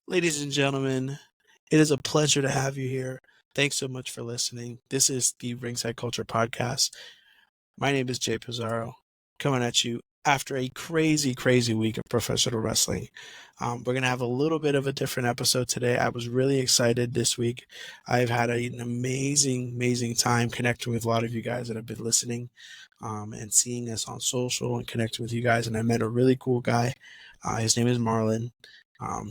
Ladies and gentlemen, it is a pleasure to have you here. Thanks so much for listening. This is the Ringside Culture Podcast. My name is Jay Pizarro, coming at you after a crazy week of professional wrestling. We're going to have a little bit of a different episode today. I was really excited this week. I've had an amazing time connecting with a lot of you guys that have been listening and seeing us on social and connecting with you guys. And I met a really cool guy. His name is Marlon.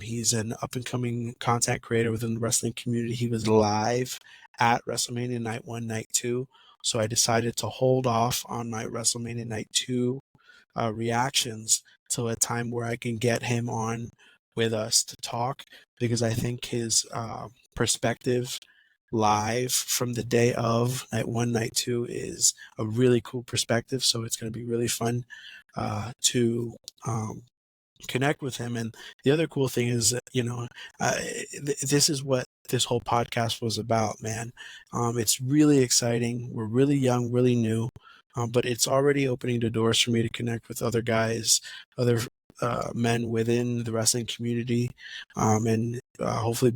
He's an up-and-coming content creator within the wrestling community. He was live at WrestleMania Night 1, Night 2. So I decided to hold off on my WrestleMania Night 2 reactions till a time where I can get him on with us to talk, because I think his perspective live from the day of Night 1, Night 2 is a really cool perspective. So it's going to be really fun to connect with him. And the other cool thing is that, this is what this whole podcast was about, man. It's really exciting. We're really young, really new, but it's already opening the doors for me to connect with other guys, other men within the wrestling community, and hopefully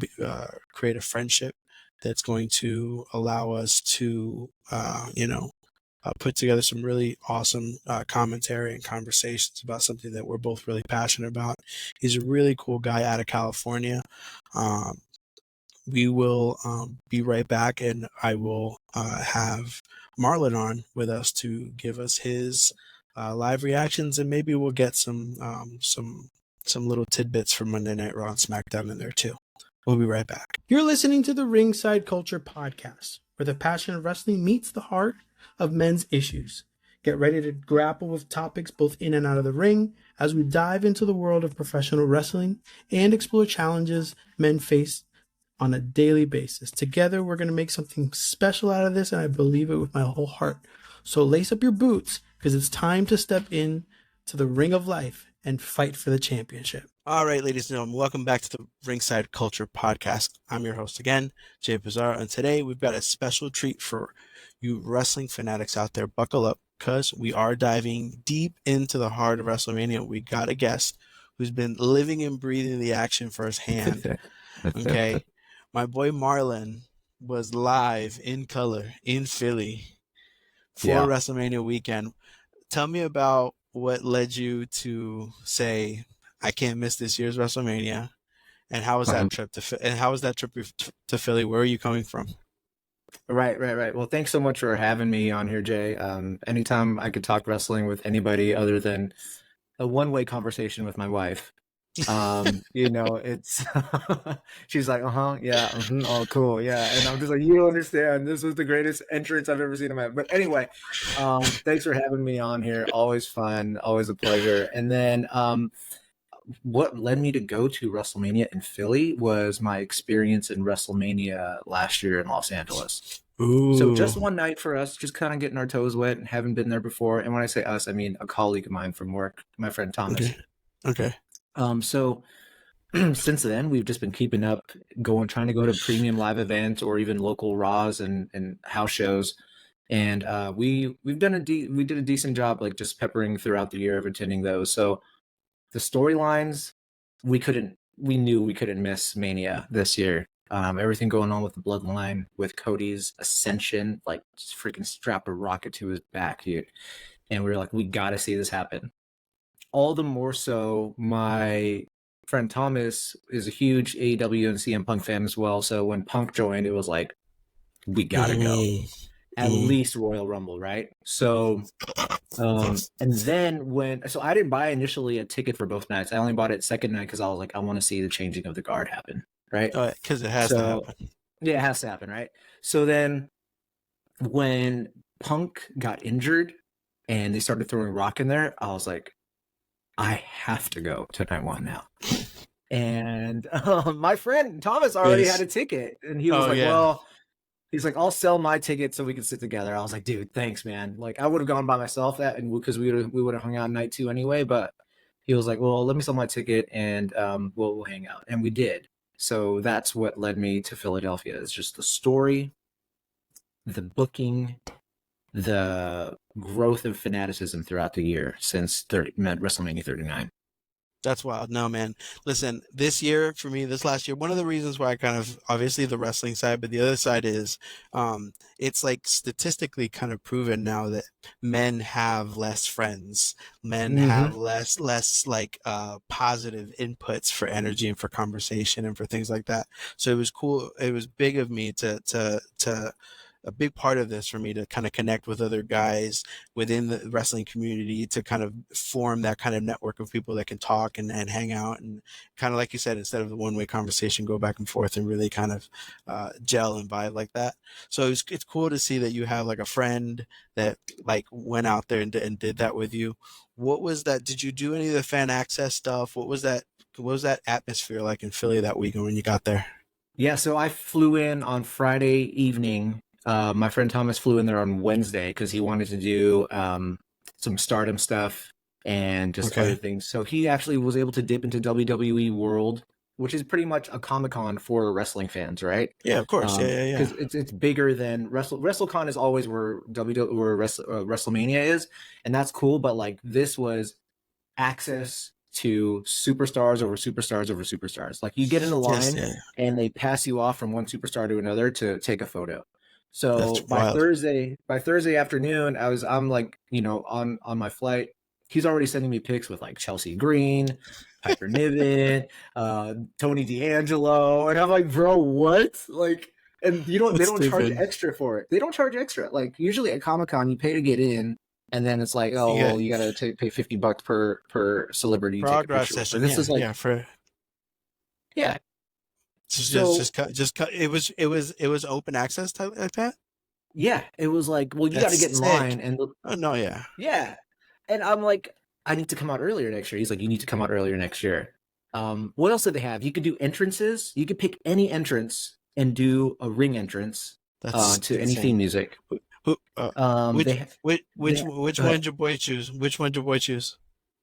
create a friendship that's going to allow us to, put together some really awesome commentary and conversations about something that we're both really passionate about. He's a really cool guy out of California. We will be right back, and I will have Marlon on with us to give us his live reactions, and maybe we'll get some little tidbits from Monday Night Raw and SmackDown in there too. We'll be right back. You're listening to the Ringside Culture Podcast, where the passion of wrestling meets the heart of men's issues. Get ready to grapple with topics both in and out of the ring as we dive into the world of professional wrestling and explore challenges men face on a daily basis. Together, we're going to make something special out of this, and I believe it with my whole heart. So lace up your boots, because it's time to step in to the ring of life and fight for the championship. All right, ladies and gentlemen, welcome back to the Ringside Culture Podcast. I'm your host again, Jay Pizarro, and today we've got a special treat for you wrestling fanatics out there. Buckle up, because we are diving deep into the heart of WrestleMania. We got a guest who's been living and breathing the action firsthand. Okay, my boy Marlon was live in color in Philly for WrestleMania weekend. Tell me about what led you to say, I can't miss this year's WrestleMania, and how was that trip to Philly? Where are you coming from? Right. Well, thanks so much for having me on here, Jay. Anytime I could talk wrestling with anybody other than a one-way conversation with my wife, it's she's like, yeah, oh, cool, yeah, and I'm just like, you don't understand. This was the greatest entrance I've ever seen in my life. But anyway, thanks for having me on here. Always fun, always a pleasure. And then, what led me to go to WrestleMania in Philly was my experience in WrestleMania last year in Los Angeles. Ooh. So just one night for us, just kind of getting our toes wet and haven't been there before. And when I say us, I mean a colleague of mine from work, my friend Thomas. Okay. So since then, we've just been keeping up, trying to go to premium live events or even local Raws and house shows. And we did a decent job, like just peppering throughout the year of attending those. So the storylines, we knew we couldn't miss Mania this year. Everything going on with the bloodline, with Cody's ascension, like just freaking strap a rocket to his back, dude. And we were like, we got to see this happen. All the more so, my friend Thomas is a huge AEW and CM Punk fan as well. So when Punk joined, it was like, we got to go. At least Royal Rumble, right? So, and then so I didn't buy initially a ticket for both nights. I only bought it second night because I was like, I want to see the changing of the guard happen, right? Because it has to happen. Yeah, it has to happen, right? So then when Punk got injured and they started throwing Rock in there, I was like, I have to go to night one now. And my friend Thomas already had a ticket, and he was well, he's like, I'll sell my ticket so we can sit together. I was like, dude, thanks, man. Like, I would have gone by myself because we would have hung out night two anyway. But he was like, well, let me sell my ticket and we'll hang out. And we did. So that's what led me to Philadelphia. It's just the story, the booking, the growth of fanaticism throughout the year since WrestleMania 39. That's wild. No, man. Listen, this year for me, this last year, one of the reasons why I kind of obviously the wrestling side, but the other side is it's like statistically kind of proven now that men have less friends. Men have Hmm. less like positive inputs for energy and for conversation and for things like that. So it was cool. It was big of me to a big part of this for me to kind of connect with other guys within the wrestling community to kind of form that kind of network of people that can talk and hang out and kind of like you said, instead of the one-way conversation, go back and forth and really kind of gel and vibe like that. So it's cool to see that you have like a friend that like went out there and did that with you. What was that? Did you do any of the fan access stuff? What was that? What was that atmosphere like in Philly that weekend when you got there? Yeah, so I flew in on Friday evening. My friend Thomas flew in there on Wednesday because he wanted to do some Stardom stuff and just other Okay. things. So he actually was able to dip into WWE World, which is pretty much a Comic Con for wrestling fans, right? Yeah, of course. Yeah, yeah, yeah. Because it's bigger than WrestleCon is always where WrestleMania is, and that's cool. But like this was access to superstars over superstars over superstars. Like you get in a Yes, line yeah. and they pass you off from one superstar to another to take a photo. So That's wild. By Thursday afternoon, I'm like, on my flight. He's already sending me pics with like Chelsea Green, Piper Niven, Tony D'Angelo, and I'm like, bro, what? Like, and they That's don't charge stupid. extra for it. They don't charge extra. Like usually at Comic Con, you pay to get in, and then it's like, oh Yeah, well, you gotta pay $50 per celebrity to take a progress picture with. But session. this Yeah, is like, yeah. For yeah. just So cut, just cut. It was open access type like that. yeah, it was like, well, you got to That's get in sick. line, and Oh no, yeah. yeah, and I'm like, I need to come out earlier next year. He's like, you need to come out earlier next year. What else did they have? You could do entrances. You could pick any entrance and do a ring entrance That's to any insane. theme music. Who? Which They which go ahead. one did your boy choose? Which one did your boy choose?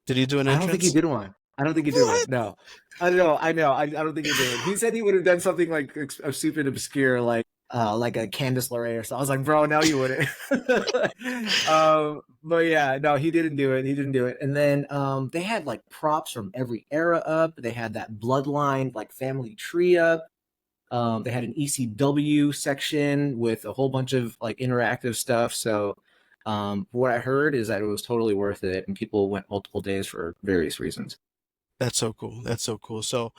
Did he do an I don't think he entrance? did one. I don't think he did one. What? No, I know. I don't think he did one. He said he would have done something like a stupid, obscure, like a Candice LeRae or something. I was like, bro, no, you wouldn't. But yeah, no, he didn't do it. He didn't do it. And then they had like props from every era up. They had that bloodline like family tree up. They had an ECW section with a whole bunch of like interactive stuff. So what I heard is that it was totally worth it, and people went multiple days for various reasons. That's so cool. That's so cool. So,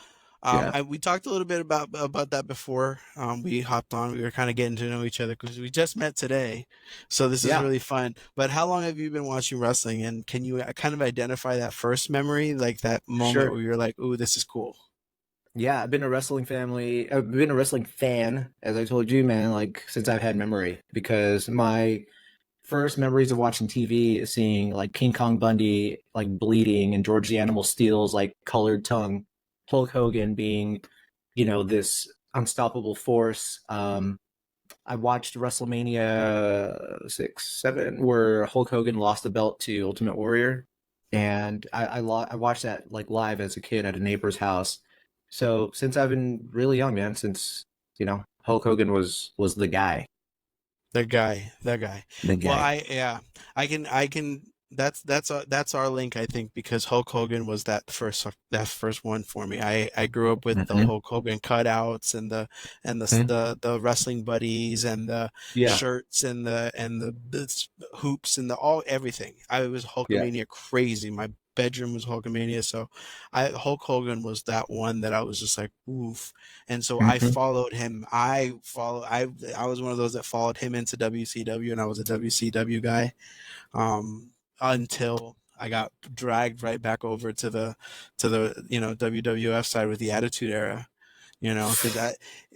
Yeah, we talked a little bit about that before. We hopped on. We were kind of getting to know each other because we just met today. So this is yeah, really fun. But how long have you been watching wrestling? And can you kind of identify that first memory, like that moment sure. where you're like, "Ooh, this is cool." Yeah, I've been a wrestling family. I've been a wrestling fan, as I told you, man, like since I've had memory. Because my first memories of watching TV is seeing like King Kong Bundy like bleeding and George the Animal Steel's like colored tongue, Hulk Hogan being, this unstoppable force. I watched WrestleMania 6, 7, where Hulk Hogan lost the belt to Ultimate Warrior, and I watched that like live as a kid at a neighbor's house. So since I've been really young, man, since Hulk Hogan was the guy, That guy. the Well, guy. I can. That's our link, I think, because Hulk Hogan was that first one for me. I grew up with the Hmm. Hulk Hogan cutouts and the wrestling buddies and the Yeah, shirts and the hoops and the all everything. I was yeah. Hulkamania crazy. My bedroom was Hulkamania, so Hulk Hogan was that one that I was just like oof. And so I Hmm. followed him. I was one of those that followed him into WCW, and I was a WCW guy until I got dragged right back over to the WWF side with the Attitude Era. Because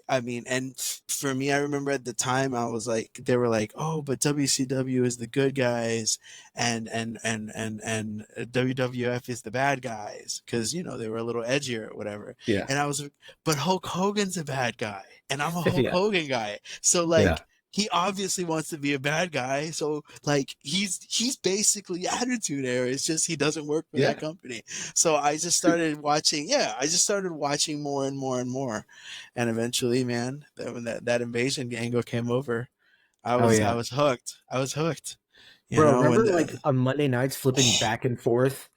I mean, and for me, I remember at the time I was like, they were like, oh, but WCW is the good guys, and WWF is the bad guys, because they were a little edgier or whatever. Yeah, And I was like, but Hulk Hogan's a bad guy, and I'm a Hulk yeah, Hogan guy, so yeah, like. He obviously wants to be a bad guy, so like he's basically Attitude Era. It's just he doesn't work for that yeah. company. So I just started watching. Yeah, I just started watching more and more and more, and eventually, man, when that invasion angle came over, I Oh was I yeah, was hooked. I was hooked. bro. And Remember like on Monday nights flipping back and forth.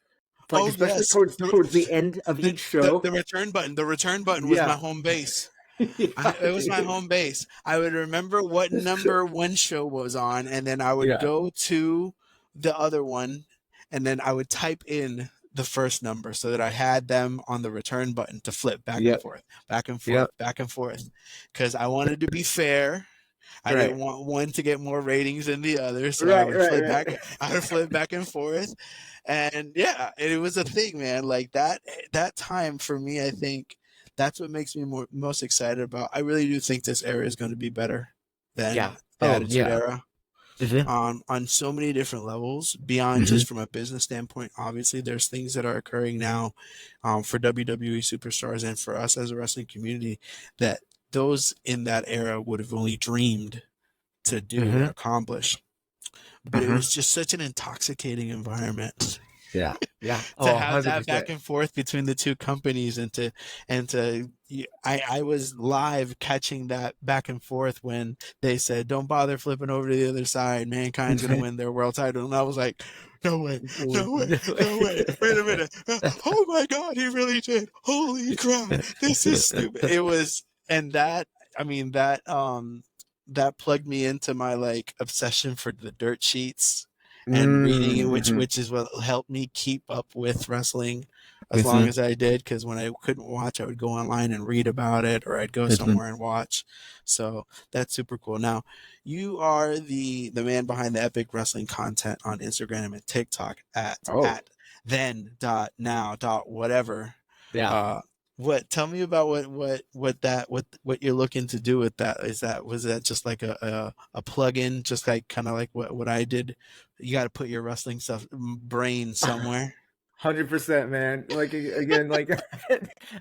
Like Oh especially yes, towards the end of each show. the return button. The return button was my Yeah. home base. Yeah, It was my dude. home base. I would remember what number one show was on, and then I would Yeah. go to the other one, and then I would type in the first number so that I had them on the return button to flip back and Yep. forth, back and forth, Yep. back and forth, because I wanted to be fair. I didn't Right. want one to get more ratings than the other, so I Right. would Right. flip back. Right. I would flip back and forth, and yeah, it was a thing, man. Like that time for me, I think that's what makes me most excited about. I really do think this era is going to be better Yeah. than the Oh Attitude yeah. Era Mhm. on so many different levels beyond Mhm. just from a business standpoint. Obviously, there's things that are occurring now for WWE superstars and for us as a wrestling community that those in that era would have only dreamed to do and Mhm. accomplish. But it Mhm. was just such an intoxicating environment Yeah. Yeah. to Oh, have that 100%. back and forth between the two companies and to I was live catching that back and forth when they said don't bother flipping over to the other side, mankind's gonna win their world title, and I was like, no way, no way, no way, wait a minute, oh my god, he really did, holy crap, this is stupid. It was, and that, I mean, that plugged me into my like obsession for the dirt sheets and reading it, which Mhm. is what helped me keep up with wrestling as long Mhm. as I did. Because when I couldn't watch, I would go online and read about it, or I'd go Mhm. somewhere and watch. So that's super cool. Now, you are the man behind the epic wrestling content on Instagram and TikTok Oh. at then.now.whatever. Yeah. Uh, what? Tell me about what you're looking to do with that. Was that just like a plug-in, just like kind of like what I did? You got to put your wrestling stuff brain somewhere. 100%, man. Like again, like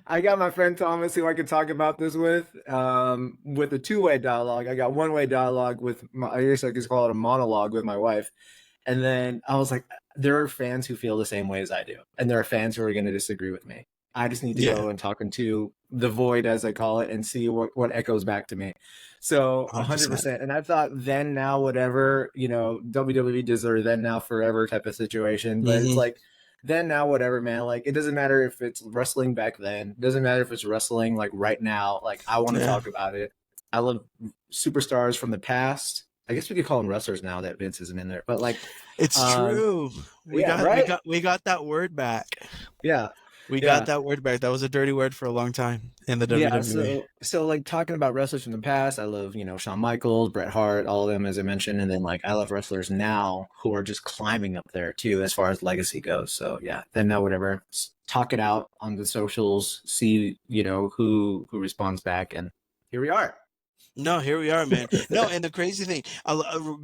I got my friend Thomas who I could talk about this with a two-way dialogue. I got one-way dialogue with my, I guess I could call it a monologue with my wife. And then I was like, there are fans who feel the same way as I do, and there are fans who are going to disagree with me. I just need to Yeah, go and talk into the void, as I call it, and see what echoes back to me. So 100%. 100%. And I thought then, now, whatever, WWE does their then, now, forever type of situation. But it's Hmm. like, then, now, whatever, man. Like, it doesn't matter if it's wrestling back then. It doesn't matter if it's wrestling like right now. Like, I want to Yeah, talk about it. I love superstars from the past. I guess we could call them wrestlers now that Vince isn't in there. But like, it's um, true. We yeah, got we right? got we got that word back. Yeah, We got yeah. that word back. That was a dirty word for a long time in the Yeah, WWE. so like talking about wrestlers from the past, I love, Shawn Michaels, Bret Hart, all of them as I mentioned, and then like I love wrestlers now who are just climbing up there too as far as legacy goes. So yeah, then now whatever, talk it out on the socials, see, who responds back, and here we are. No, here we are, man. No, and the crazy thing,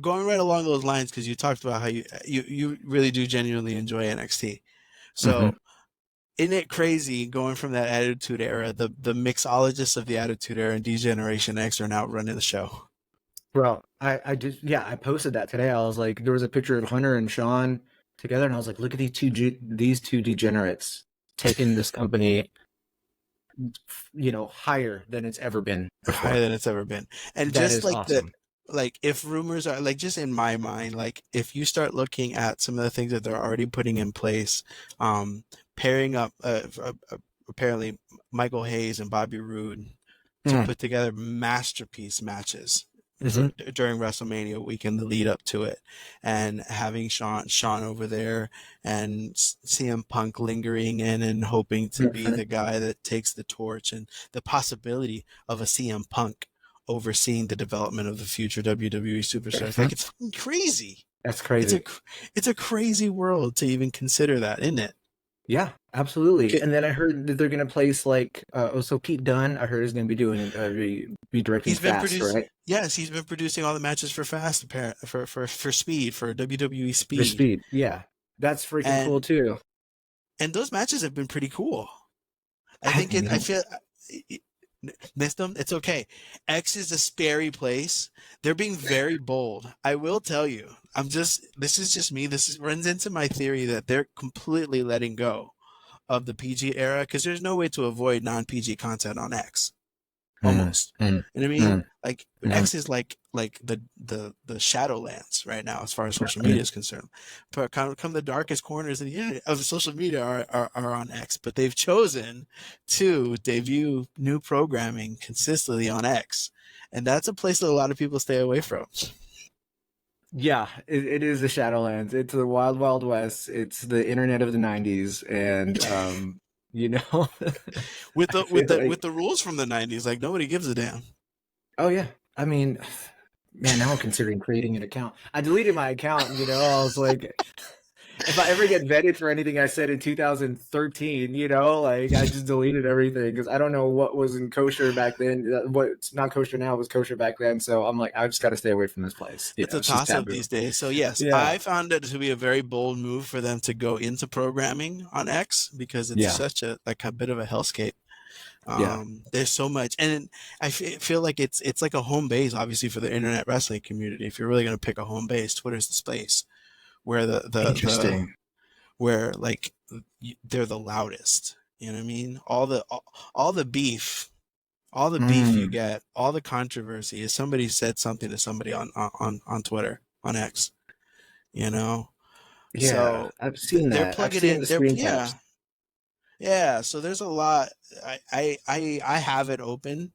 going right along those lines, because you talked about how you really do genuinely enjoy NXT. Hmm. So, isn't it crazy going from that Attitude Era? The mixologists of the Attitude Era and D-Generation X are now running the show. Well, I just, yeah, I posted that today. I was like, there was a picture of Hunter and Sean together, and I was like, look at these two degenerates taking this company, higher than it's ever been Higher before. than it's ever been. And That just is like the awesome. like if rumors are like just in my mind, like if you start looking at some of the things that they're already putting in place, um, pairing up apparently Michael Hayes and Bobby Roode to Mm. put together masterpiece matches Hmm. during WrestleMania week and the lead up to it, and having Sean over there and CM Punk lingering in and hoping to be Hmm. the guy that takes the torch, and the possibility of a CM Punk overseeing the development of the future WWE superstars. Hmm. Like, it's fucking crazy. That's It's a crazy. it's a crazy world to even consider that, isn't it? Yeah, absolutely. Okay. And then I heard that they're gonna place like, so Pete Dunne, I heard is gonna be doing be directing He's been Fast, produced. right? Yes, he's been producing all the matches for Fast, for Speed, for WWE For Speed, Speed, yeah, that's freaking and cool too. those matches have been pretty cool. I I think it. I know. feel missed them. It's okay. X is a scary place. They're being very bold. I will tell you. I'm just. This is just me. Runs into my theory that they're completely letting go of the PG era, because there's no way to avoid non-PG content on X. almost. mm, You know what I mean? mm, Like mm, X is like the Shadowlands right now as far as social media is concerned. But come the darkest corners of the internet of social media are on X. But they've chosen to debut new programming consistently on X, and that's a place that a lot of people stay away from. Yeah, it is the Shadowlands. It's the Wild Wild West. It's the internet of the '90s, and you know, with I the feel like, with the rules from the '90s, like nobody gives a damn. oh yeah, I mean, man, now I'm considering creating an account. I deleted my account. I was like, if I ever get vetted for anything I said in 2013, like I just deleted everything because I don't know what was in kosher back then. What's not kosher now was kosher back then. So I'm like, I just got to stay away from this place. It's a It's just toss up taboo. these days. So yes, Yeah, I found it to be a very bold move for them to go into programming on X because it's yeah, such a bit of a hellscape. yeah. There's so much, and feel like it's like a home base, obviously, for the internet wrestling community. If you're really going to pick a home base, Twitter's the space where Interesting. where like they're the loudest. You know what I mean? All the beef, all the beef you Mm, get, all the controversy is somebody said something to somebody on Twitter, on X. You know, yeah, so I've seen they're that. I've plugging seen in. the They're screen yeah. caps. Yeah, so there's a lot. I have it open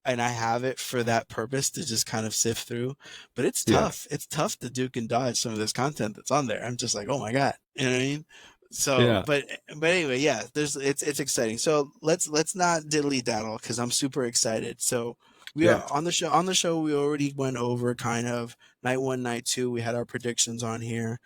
and I have it for that purpose to just kind of sift through. But it's Yeah, tough. It's tough to duke and dodge some of this content that's on there. I'm just like, oh my God. You know what I mean? So, yeah, but anyway, yeah, it's exciting. So let's not diddly daddle because I'm super excited. So we yeah. are on the show. On the show, we already went over kind of night one, night two. We had our predictions on here.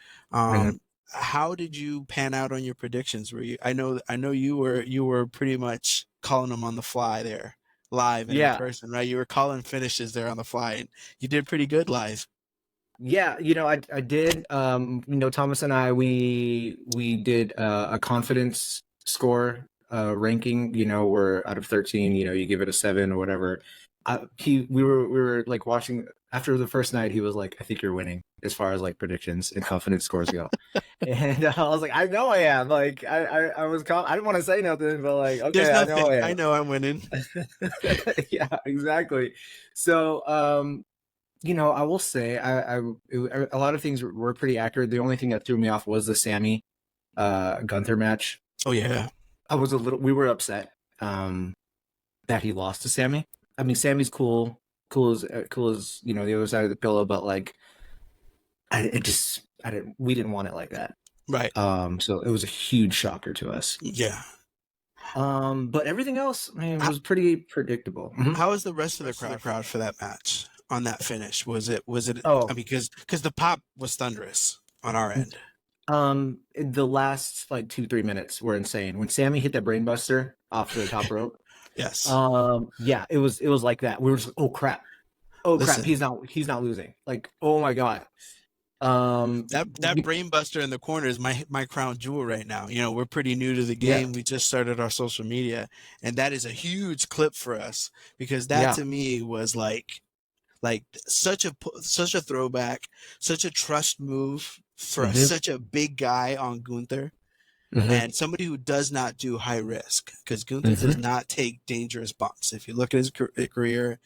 Mhm. How did you pan out on your predictions? Were you? I know you were pretty much calling them on the fly there, live and in Yeah, person, right? You were calling finishes there on the fly, and you did pretty good live. yeah. I did. Thomas and I, we did a confidence score ranking. Where out of 13, you give it a 7 or whatever. We were like watching after the first night. He was like, "I think you're winning as far as like predictions and confidence scores go." And I was like, "I know I am." Like I was I didn't want to say nothing, but like, There's okay, I know nothing. I I am. know I'm winning. Yeah, exactly. So, I will say a lot of things were pretty accurate. The only thing that threw me off was the Sammy Gunther match. Oh yeah. We were upset that he lost to Sammy. I mean, Sammy's cool as the other side of the pillow, but like, we didn't want it like that. Right. So it was a huge shocker to us. Yeah. But everything else, I mean, How, was pretty predictable. Mhm. how was the rest of the crowd for that match on that finish? Was it? I Oh, mean, because the pop was thunderous on our end. the last like 2-3 minutes were insane. When Sammy hit that brainbuster off the top rope, Yes. yeah, it was like that. We were just, oh crap, Listen, he's not losing. Like, oh my god. Um, that brain buster in the corner is my crown jewel right now. You know, we're pretty new to the yeah, game. We just started our social media, and that is a huge clip for us because that yeah, to me was like such a throwback, such a trust move for hmm such a big guy on Gunther. hmm And somebody who does not do high risk because Gunther does hmm not take dangerous bumps. If you look at his career,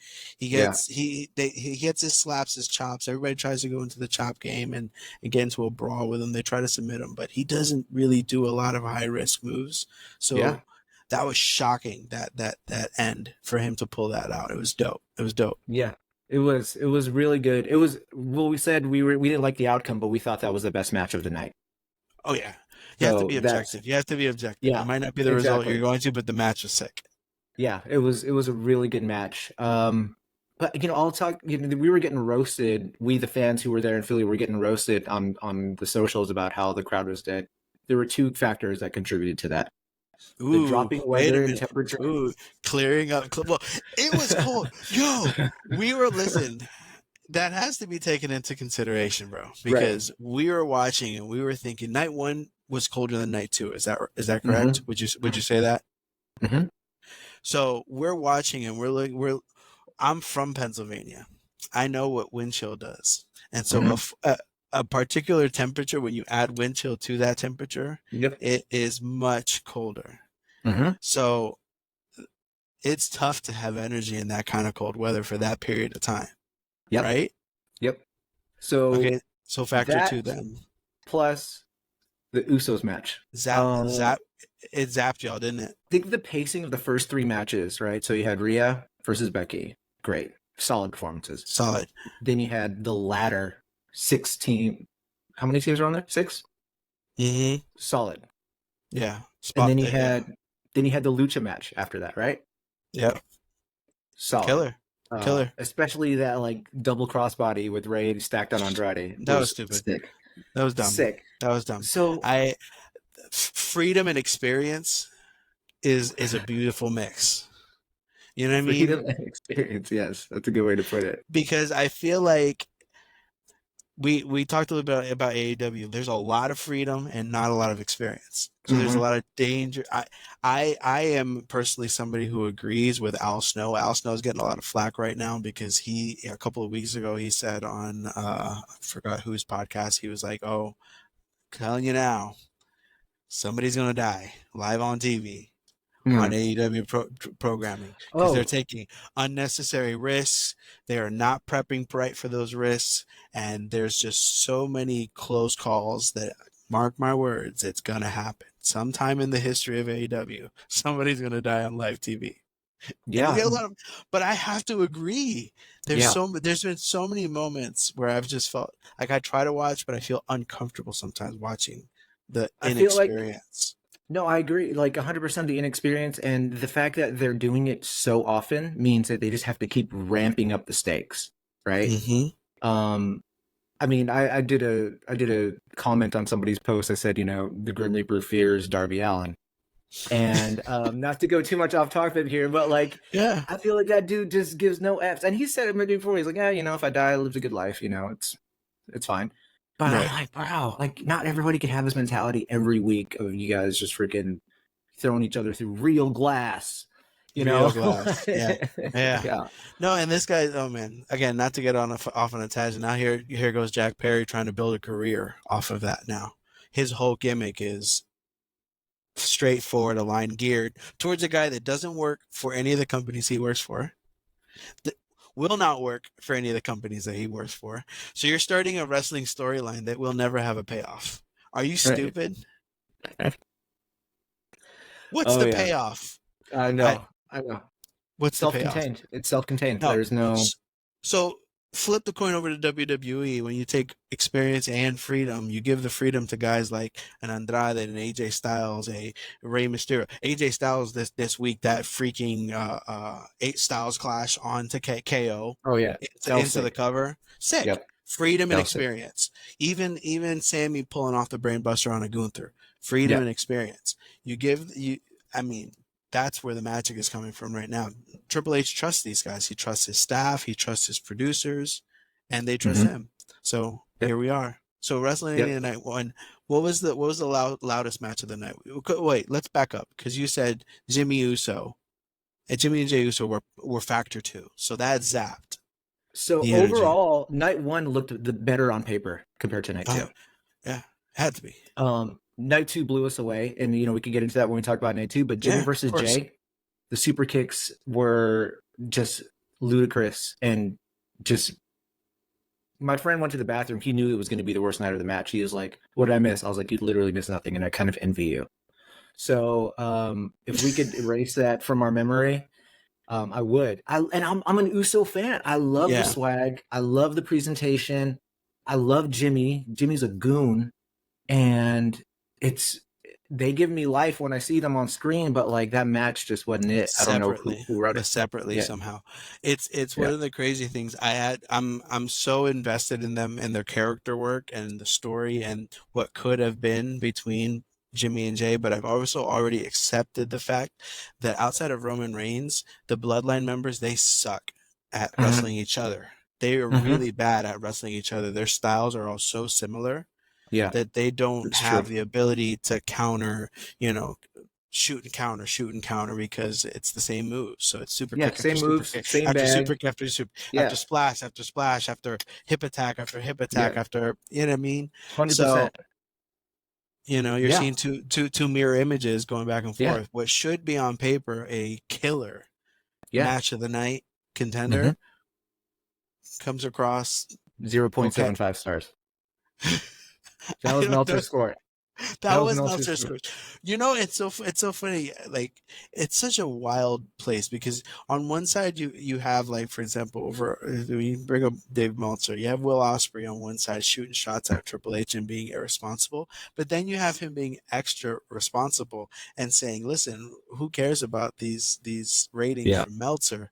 yeah, he gets his slaps, his chops. Everybody tries to go into the chop game and get into a brawl with him. They try to submit him, but he doesn't really do a lot of high risk moves. yeah, So that was shocking that end for him to pull that out. It was dope. It was dope. yeah. It was really good. It was, well, we said we didn't like the outcome, but we thought that was the best match of the night. Oh yeah, you have to So be that's, objective. You have to be objective. It yeah, might not be the result you're exactly. going to, but the match was sick. Yeah, it was a really good match. But I'll talk. We were getting roasted. We, the fans who were there in Philly, were getting roasted on the socials about how the crowd was dead. There were two factors that contributed to that: the Ooh, dropping wait a weather and minute. temperature. Ooh, clearing up. Well, it was cold. Yo, we were listen. That has to be taken into consideration, bro, Right. because we were watching and we were thinking night one was colder than night two. Is that correct? hmm Would you say that? hmm So we're watching and I'm from Pennsylvania. I know what wind chill does, and so hmm a particular temperature when you add wind chill to that temperature, Yep. it is much colder. hmm So it's tough to have energy in that kind of cold weather for that period of time, Yep. right? Yep. So Okay, so factor two that then. plus the Usos match. It zapped y'all, didn't it? Think of the pacing of the first 3 matches, right? So you had Rhea versus Becky. Great. Solid performances. Solid. Then you had the ladder 16. How many teams are on there? 6? Mm-hmm. Solid. Yeah. And then you had the Lucha match after that, right? Yeah. Solid. Killer. Especially that like double crossbody with Ray stacked on Andrade. That was stupid. Sick. That was dumb. Sick. That was dumb. So freedom and experience is a beautiful mix. You know what I mean? Freedom and experience, yes. That's a good way to put it. Because I feel like we talked a little bit about AEW. There's a lot of freedom and not a lot of experience. So there's a lot of danger. I am personally somebody who agrees with Al Snow. Al Snow is getting a lot of flack right now because a couple of weeks ago he said on I forgot whose podcast, he was like, "Oh, telling you now, somebody's gonna die live on TV." On AEW programming because they're taking unnecessary risks. They are not prepping right for those risks, and there's just so many close calls that, mark my words, it's gonna happen sometime in the history of AEW. Somebody's gonna die on live TV. Yeah, but I have to agree. There's been so many moments where I've just felt like I try to watch, but I feel uncomfortable sometimes watching the inexperience. No, I agree. Like 100% the inexperience, and the fact that they're doing it so often means that they just have to keep ramping up the stakes, right? Mm-hmm. I mean, I did a comment on somebody's post. I said, the Grim Reaper fears Darby Allin, and not to go too much off topic here, but like, yeah, I feel like that dude just gives no F's, and he said it before. He's like, yeah, if I die, I lived a good life. It's fine. But right. I'm like, wow, like not everybody can have this mentality every week of you guys just freaking throwing each other through real glass, real glass. Yeah. No, and this guy, oh man, again, not to get off on a tangent. Now here goes Jack Perry trying to build a career off of that. Now his whole gimmick is straightforward, aligned, geared towards a guy that doesn't work for any of the companies he works for. Will not work for any of the companies that he works for. So you're starting a wrestling storyline that will never have a payoff. Are you stupid? What's the payoff? I know. What's self-contained? The payoff? It's self-contained. No. There's no. So flip the coin over to WWE. When you take experience and freedom, you give the freedom to guys like an Andrade, an AJ Styles, a Rey Mysterio. AJ Styles this week, that freaking 8 Styles clash onto KO. Oh yeah, into the cover. Sick. Yep. Freedom and experience. Even Sammy pulling off the brain buster on a Gunther. Freedom and experience. I mean, that's where the magic is coming from right now. Triple H trusts these guys. He trusts his staff. He trusts his producers, and they trust him. So here we are. So WrestleMania Night 1. What was the loudest match of the night? Wait, let's back up because you said Jimmy Uso and Jimmy and Jey Uso were factor 2. So that zapped. So overall, Night 1 looked the better on paper compared to Night 2. Yeah, had to be. Night 2 blew us away, and we can get into that when we talk about Night 2. But Jimmy versus Jey, the super kicks were just ludicrous, and just my friend went to the bathroom. He knew it was going to be the worst night of the match. He was like, "What did I miss?" I was like, "You literally missed nothing," and I kind of envy you. So if we could erase that from our memory, I would. I'm an Uso fan. I love the swag. I love the presentation. I love Jimmy. Jimmy's a goon, and they give me life when I see them on screen, but like that match just wasn't it. I don't know who wrote it separately somehow. It's one of the crazy things I'm so invested in them and their character work and the story and what could have been between Jimmy and Jey, but I've also already accepted the fact that outside of Roman Reigns, the Bloodline members, they suck at wrestling each other. They are really bad at wrestling each other. Their styles are all so similar that they don't have the ability to counter, shoot and counter because it's the same moves. So it's super kick same moves, same after bag. Super kick after super after splash after hip attack after hip attack after, you know what I mean? 100%. So, you're seeing two mirror images going back and forth. What should be on paper a killer match of the night contender comes across 0.75 stars. That I was don't know. Meltzer's score. That was Meltzer's score. You know, it's so funny. Like, it's such a wild place because on one side you have, like, for example, over you bring up Dave Meltzer, you have Will Ospreay on one side shooting shots at Triple H and being irresponsible, but then you have him being extra responsible and saying, "Listen, who cares about these ratings from Meltzer?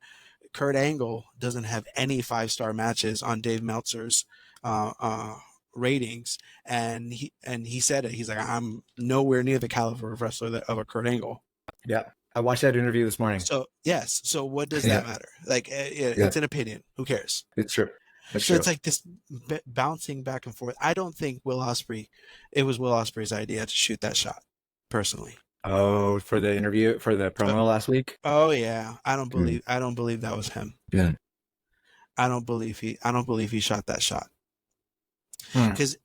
Kurt Angle doesn't have any 5-star matches on Dave Meltzer's ratings," and he said it. He's like, "I'm nowhere near the caliber of wrestler of a Kurt Angle." Yeah, I watched that interview this morning. So yes, so what does that matter? Like, it's an opinion. Who cares? It's true. It's like this bouncing back and forth. I don't think it was Will Ospreay's idea to shoot that shot, personally. Oh, for the interview, for the promo last week? Oh yeah. I don't believe that was him. Yeah. I don't believe he shot that shot. Because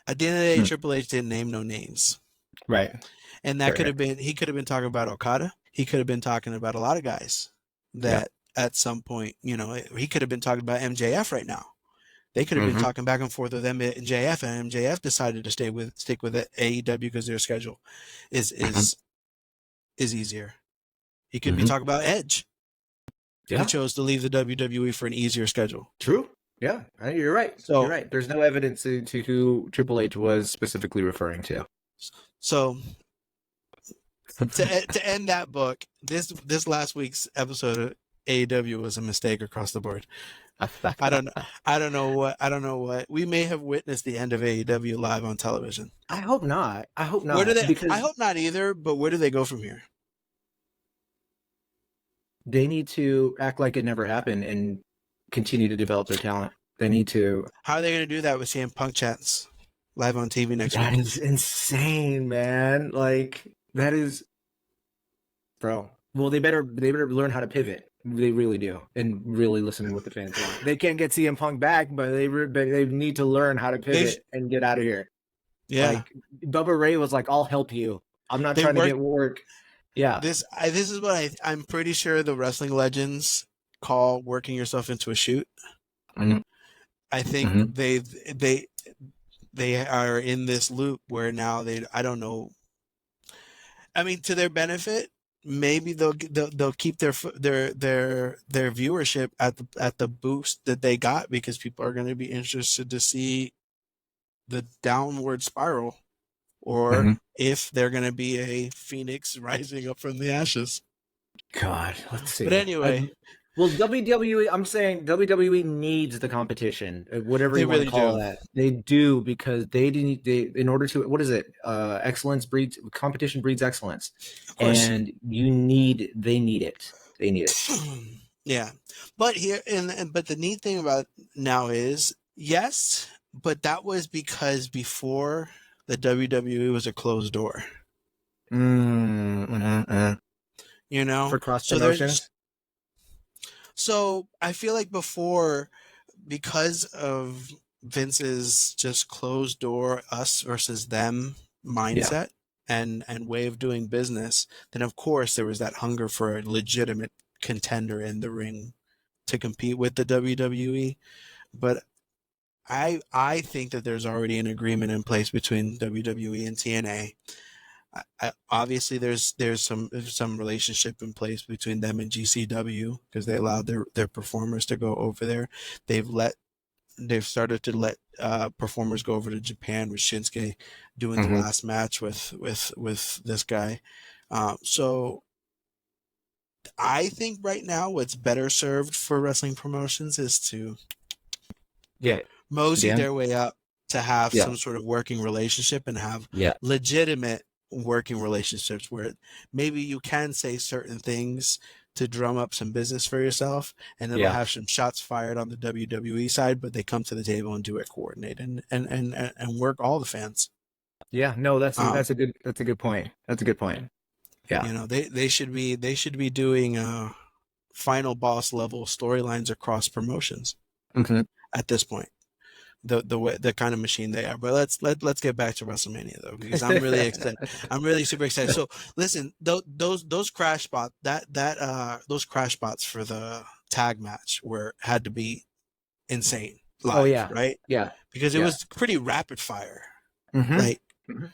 at the end of the day, Triple H didn't name no names. Right. And that could have been, he could have been talking about Okada. He could have been talking about a lot of guys that at some point, you know, he could have been talking about MJF right now. They could have been talking back and forth with MJF, and MJF decided to stick with AEW because their schedule is easier. He could be talking about Edge. Yeah. He chose to leave the WWE for an easier schedule. True. Yeah, you're right. So you're right. There's no evidence to who Triple H was specifically referring to. So to end that book, this last week's episode of AEW was a mistake across the board. I don't know what we may have witnessed the end of AEW live on television. I hope not. I hope not. I hope not either. But where do they go from here? They need to act like it never happened and continue to develop their talent. They need to. How are they going to do that with CM Punk chats live on TV next week? That is insane, man. Like, that is, bro. Well, they better learn how to pivot. They really do, and really listen to what the fans want. They can't get CM Punk back, but they need to learn how to pivot and get out of here. Yeah, like, Bubba Ray was like, "I'll help you. I'm not trying to get work." Yeah, this is what I'm pretty sure the wrestling legends call working yourself into a shoot. I think they are in this loop where now I don't know. I mean, to their benefit, maybe they'll keep their viewership at the boost that they got because people are going to be interested to see the downward spiral, or if they're going to be a phoenix rising up from the ashes. God, let's see. But anyway. Well, WWE, I'm saying WWE needs the competition, whatever you want to call that. They do, because in order to, what is it? Competition breeds excellence. And they need it. They need it. Yeah. But but the neat thing about now is, yes, but that was because before the WWE was a closed door. You know? For cross promotions? So I feel like before, because of Vince's just closed door, us versus them mindset and way of doing business, then of course there was that hunger for a legitimate contender in the ring to compete with the WWE. But I think that there's already an agreement in place between WWE and TNA. Obviously there's some relationship in place between them and GCW because they allowed their performers to go over there. They've started to let performers go over to Japan, with Shinsuke doing the last match with this guy. So I think right now what's better served for wrestling promotions is to mosey their way up to have some sort of working relationship and have legitimate working relationships where maybe you can say certain things to drum up some business for yourself, and it'll have some shots fired on the WWE side, but they come to the table and do it coordinated and work all the fans. Yeah, no, that's a good point. That's a good point. Yeah, you know, they should be doing final boss level storylines across promotions at this point. the kind of machine they are. But let's get back to WrestleMania though, because I'm really excited. I'm really super excited. So listen, those crash spots those crash spots for the tag match had to be insane live, Oh yeah, right? yeah, Because it yeah. was pretty rapid fire. Mm-hmm. Like, Mm-hmm.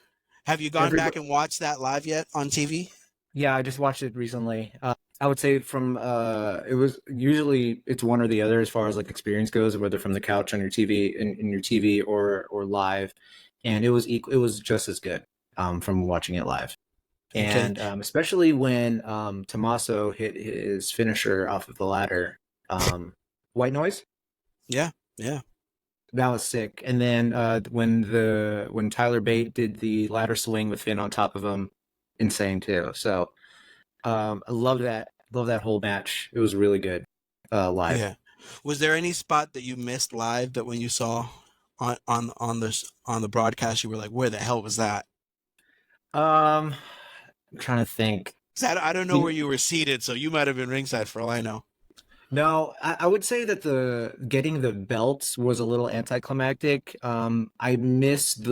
have you gone back and watched that live yet on TV? Yeah, I just watched it recently. I would say from it was usually it's one or the other as far as like experience goes, whether from the couch on your TV in your TV or live, and it was just as good from watching it live, Okay. and especially when Tommaso hit his finisher off of the ladder, white noise. Yeah. Yeah. That was sick. And then when Tyler Bate did the ladder swing with Finn on top of him, insane too. So I love that. Love that whole match. It was really good live. Yeah. Was there any spot that you missed live that when you saw on the broadcast you were like, where the hell was that? I'm trying to think. 'Cause I don't know where you were seated, so you might have been ringside for all I know. No, I would say that the getting the belts was a little anticlimactic. I missed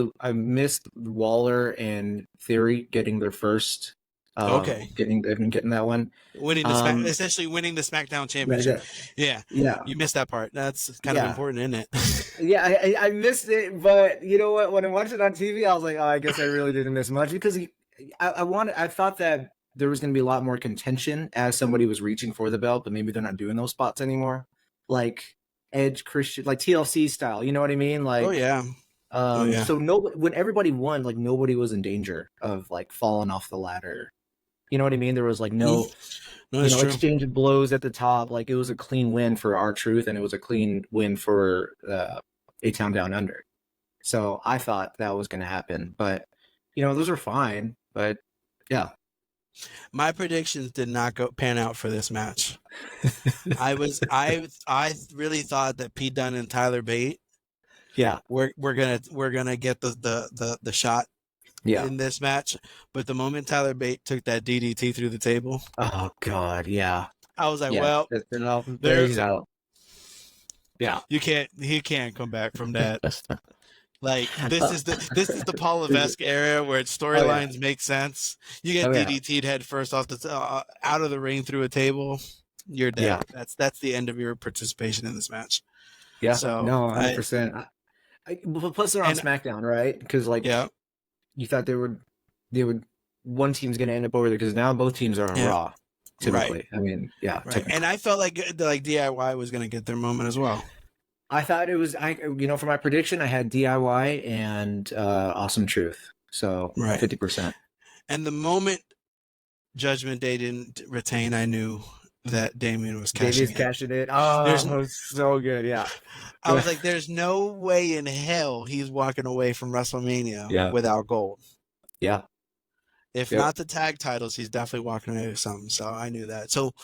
Waller and Theory getting their first. Okay. Getting that one. Essentially winning the SmackDown Championship. Yeah. Yeah. You missed that part. That's kind of important, isn't it? Yeah, I missed it, but you know what? When I watched it on TV, I was like, oh, I guess I really didn't miss much because I thought that there was going to be a lot more contention as somebody was reaching for the belt, but maybe they're not doing those spots anymore, like Edge, Christian, like TLC style. You know what I mean? Like, oh yeah. So when everybody won, like nobody was in danger of like falling off the ladder. You know what I mean? There was like no exchange of blows at the top. Like it was a clean win for R-Truth, and it was a clean win for A-Town Down Under. So I thought that was going to happen, but those are fine. But yeah, my predictions did not pan out for this match. I really thought that Pete Dunne and Tyler Bate, we're gonna get the shot in this match, but the moment Tyler Bate took that DDT through the table, oh god, yeah, I was like, well, there's out. Yeah, he can't come back from that. Like this is the Paul Levesque era where storylines make sense. You get DDT'd head first off the out of the ring through a table, you're dead. Yeah. That's the end of your participation in this match. Yeah. So no, 100%. Plus they're on SmackDown, right? Because you thought they would one team's going to end up over there because now both teams are on Raw. Typically, right. I mean, yeah. Right. And I felt like DIY was going to get their moment as well. I thought it was, for my prediction, I had DIY and Awesome Truth. So 50%. And the moment Judgment Day didn't retain, I knew that Damian was cashing it. Oh, that was so good. Yeah. I was like, there's no way in hell he's walking away from WrestleMania without gold. Yeah. If not the tag titles, he's definitely walking away with something. So I knew that. So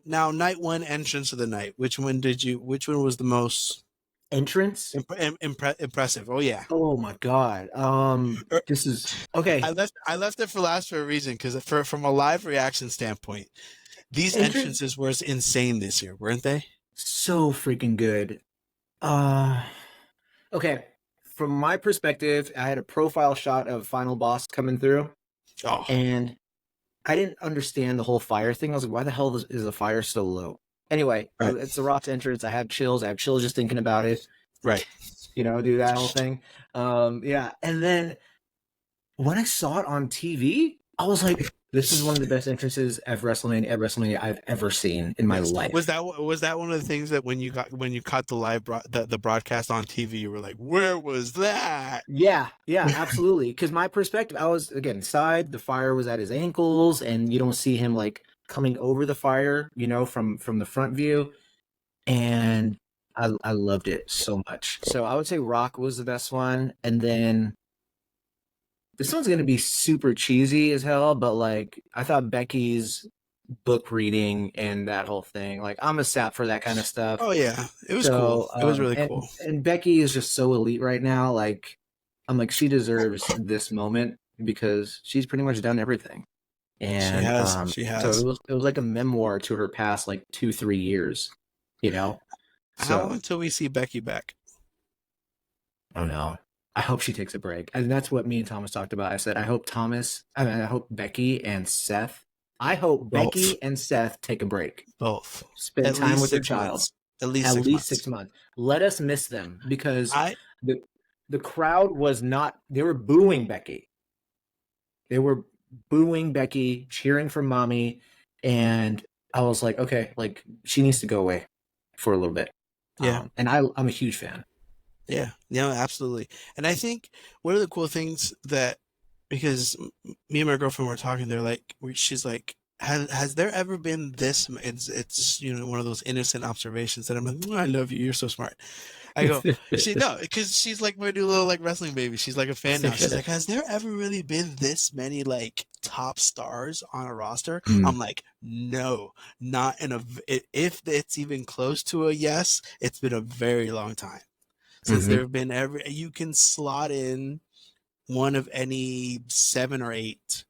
now night one entrance of the night. Which one was the most impressive? Oh yeah. Oh my god. This is okay. I left it for last for a reason because from a live reaction standpoint, these entrances were insane this year, weren't they? So freaking good. Okay. From my perspective, I had a profile shot of Final Boss coming through. Oh. And I didn't understand the whole fire thing. I was like, why the hell is the fire so low? Anyway, it's the Rock's entrance. I have chills just thinking about it. Right. Do that whole thing. Yeah. And then when I saw it on TV, I was like, this is one of the best entrances at WrestleMania I've ever seen in my life. Was that one of the things that when you caught the live the broadcast on TV, you were like, where was that? Yeah, absolutely. Because my perspective, I was again side. The fire was at his ankles, and you don't see him like coming over the fire, from the front view. And I loved it so much. So I would say Rock was the best one, and then. This one's going to be super cheesy as hell, but like I thought Becky's book reading and that whole thing, like I'm a sap for that kind of stuff. Oh yeah, it was cool. It was really cool. And Becky is just so elite right now. Like I'm like she deserves this moment because she's pretty much done everything. And she has. So it was like a memoir to her past like 2-3 years. How until we see Becky back? Oh no. I hope she takes a break. And that's what me and Thomas talked about. I said, I hope Becky and Seth, I hope Both. Becky and Seth take a break. Both. Spend At time least with their 6 child. months. At least At 6 least months. 6 months. Let us miss them because I the the crowd was not, they were booing Becky. They were booing Becky, cheering for mommy. And I was like, okay, like she needs to go away for a little bit. Yeah. And I'm a huge fan. Yeah. Yeah, absolutely. And I think one of the cool things that, because me and my girlfriend were talking, they're like, she's like, has there ever been this? It's one of those innocent observations that I'm like, "Mm, I love you. You're so smart." I go, no, because she's like my new little like wrestling baby. She's like a fan now. She's like, has there ever really been this many like top stars on a roster? Mm, I'm like, no, not in a. If it's even close to a yes, it's been a very long time since there mhm. have been you can slot in one of any 7 or 8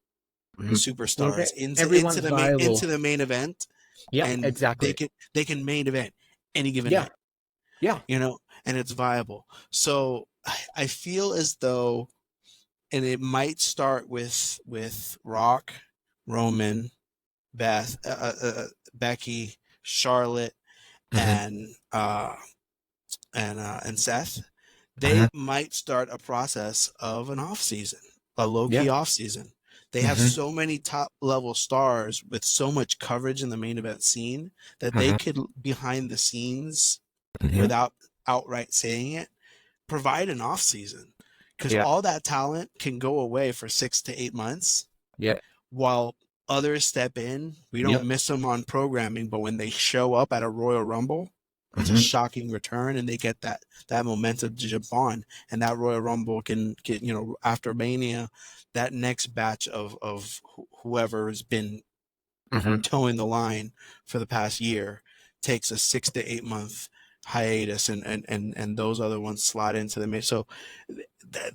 Mhm. Well, superstars into everyone's into viable. the main event, Yeah, and exactly. they can main event any given Yeah, night, yeah. and it's viable. So I feel as though, and it might start with Rock, Roman, Becky, Charlotte, Mhm, and and Seth. They mhm. might start a process of an off season, a low key Yeah. off season. They have Mhm, so many top level stars with so much coverage in the main event scene that they mhm, could, behind the scenes, mhm. without outright saying it, provide an off season, because Yeah, all that talent can go away for 6 to 8 months yeah, while others step in. We don't yep. miss them on programming, but when they show up at a Royal Rumble, it's a Mhm, shocking return, and they get that momentum to jump on, and that Royal Rumble can get, after Mania, that next batch of whoever has been mhm. towing the line for the past year takes a 6 to 8 month hiatus, and those other ones slot into the mix. So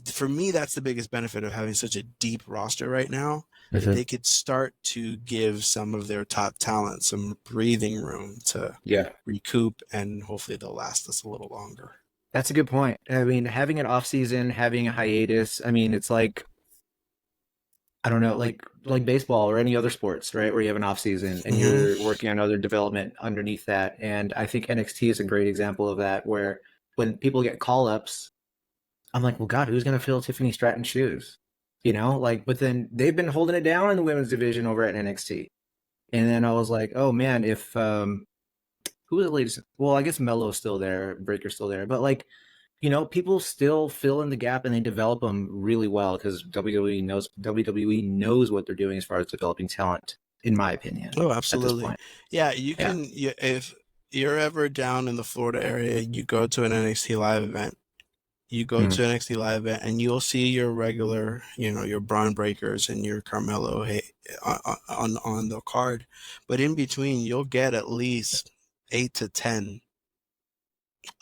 for me, that's the biggest benefit of having such a deep roster right now, that Mhm. they could start to give some of their top talent some breathing room to Yeah, recoup, and hopefully they'll last us a little longer. that's a good point. I mean, having an off season, having a hiatus, I mean, it's like I don't know, like baseball or any other sports, right? Where you have an off season and Mm-hmm. you're working on other development underneath that. And I think NXT is a great example of that, where when people get call ups, I'm like, well, God, who's going to fill Tiffany Stratton's shoes? Like, but then they've been holding it down in the women's division over at NXT. And then I was like, oh man, if who was the latest? Well, I guess Mello's still there, Breaker's still there, but like, people still fill in the gap and they develop them really well because WWE knows what they're doing as far as developing talent, in my opinion, Oh, at this absolutely. point. Yeah, Yeah. if you're ever down in the Florida area, you go to an NXT live event. You go Mm, to an NXT live event, and you'll see your regular, your Braun Breakers and your Carmelo, on the card, but in between, you'll get at least 8 to 10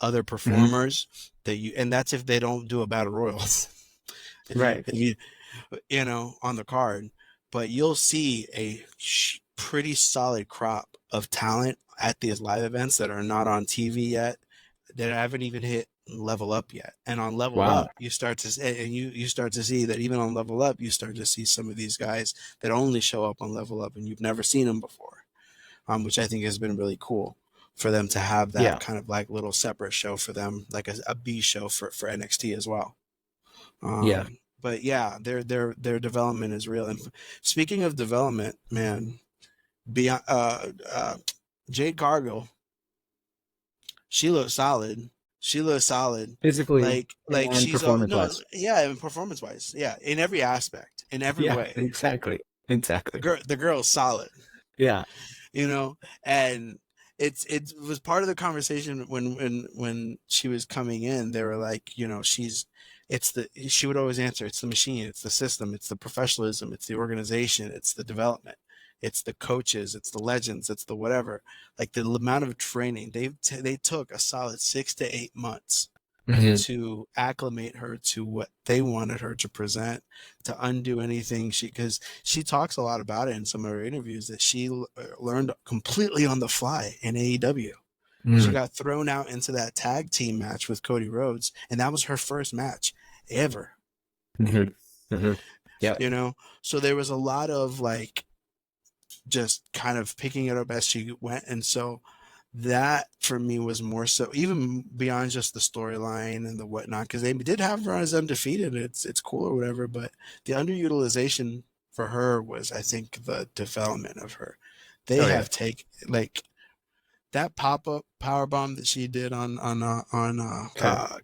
other hmm. performers and that's if they don't do a battle royal. Right. If you on the card, but you'll see a pretty solid crop of talent at these live events that are not on TV yet, that haven't even hit level up yet. And on level Wow. up, you start to you start to see that even on level up, you start to see some of these guys that only show up on level up and you've never seen them before, which I think has been really cool for them to have that Yeah. kind of like little separate show for them, like a B show for NXT as well. Yeah. But yeah, their development is real. And speaking of development, man, beyond Jade Cargill, she looks solid. She looks solid. Physically Like and she's performance no, wise. yeah, performance wise, yeah, in every aspect, in every Yeah, way. exactly. Exactly. The girl's solid. Yeah. you know, and it was part of the conversation when she was coming in. They were like, she would always answer, it's the machine, it's the system, it's the professionalism, it's the organization, it's the development, it's the coaches, it's the legends, it's the whatever. Like the amount of training they took a solid 6 to 8 months Mhm. to acclimate her to what they wanted her to present, to undo anything because she talks a lot about it in some of her interviews, that she learned completely on the fly in AEW. She Mm. got thrown out into that tag team match with Cody Rhodes, and that was her first match ever. Mhm. Mhm. Yeah. You know, so there was a lot of like just kind of picking it up as she went, and so that for me was more so even beyond just the storyline and the whatnot, because they did have her as undefeated. It's cool or whatever, but the underutilization for her was, I think, the development of her. They Oh yeah. have take like that pop up power bomb that she did Ky-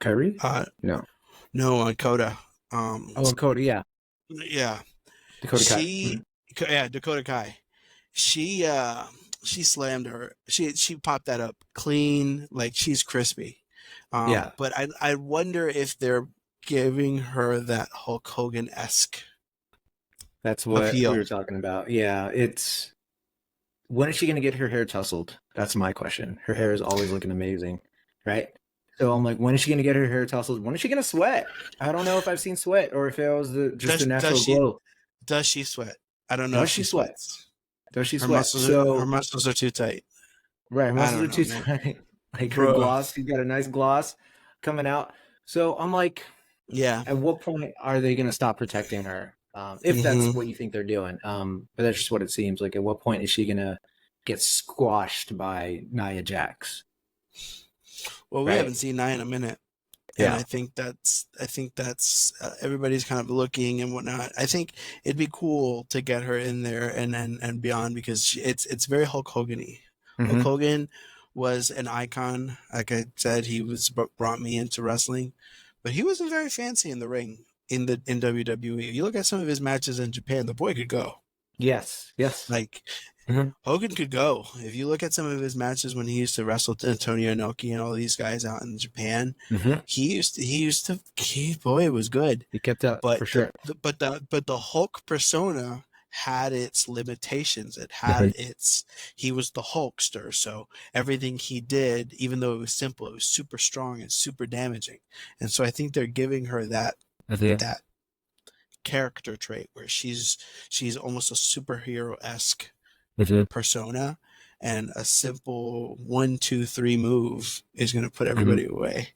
Kyrie? uh No. no on Coda. Um, Oh, and Cody. Yeah. yeah, Dakota Kai. she yeah Dakota Kai. She she slammed her. She popped that up clean, like she's crispy. Yeah. But I wonder if they're giving her that Hulk Hogan esque That's what we appeal. were talking about. Yeah. It's when is she going to get her hair tousled? That's my question. Her hair is always looking amazing, right? So I'm like, when is she going to get her hair tousled? When is she going to sweat? I don't know if I've seen sweat or if it was just the Does natural she glow. sweat? I don't know if Does she she sweat? sweats. Does she sweat? So Her muscles are too tight. right, her I muscles don't are know, too man. tight. Like her Bro. gloss, she's got a nice gloss coming out. So I'm like, Yeah. at what point are they going to stop protecting her? If that's what you think they're doing. But that's just what it seems like. At what point is she going to get squashed by Nia Jax? Well, we Right? haven't seen Nia in a minute. And Yeah. I think that's everybody's kind of looking and whatnot. I think it'd be cool to get her in there and beyond, because it's very Hulk Hogan-y. Hulk Hmm. Hogan was an icon. Like I said, he was brought me into wrestling, but he wasn't very fancy in the ring in WWE. You look at some of his matches in Japan, the boy could go. Yes. Yes. Like Hmm. Hogan could go. If you look at some of his matches when he used to wrestle Antonio Inoki and all these guys out in Japan, Hmm. boy, it was good. He kept up But for sure. the Hulk persona had its limitations. Mhm. He was the Hulkster, so everything he did, even though it was simple, it was super strong and super damaging. And so I think they're giving her Yeah. that character trait where she's almost a superhero esque Mhm. persona, and a simple 1, 2, 3 move is going to put Mhm. everybody away.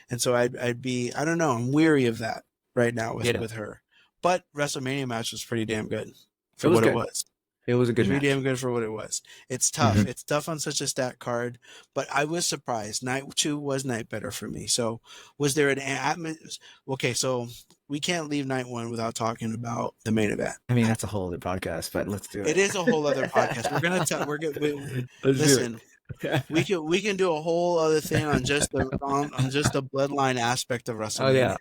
And so I'd be, I don't know, I'm weary of that right now Yeah. with her. But WrestleMania match was pretty damn good It for was what it good. was. It was a It was good pretty match. damn good for what it was. It's tough. Hmm. It's tough on such a stacked card, but I was surprised. Night 2 was night better for me. So was there an atmosphere? Okay, so we can't leave night 1 without talking about the main event. I mean, that's a whole other podcast, but let's do It it. is a whole other podcast. We're gonna tell. Let's do Listen. it. We can do a whole other thing on just the bloodline aspect of Oh yeah. WrestleMania.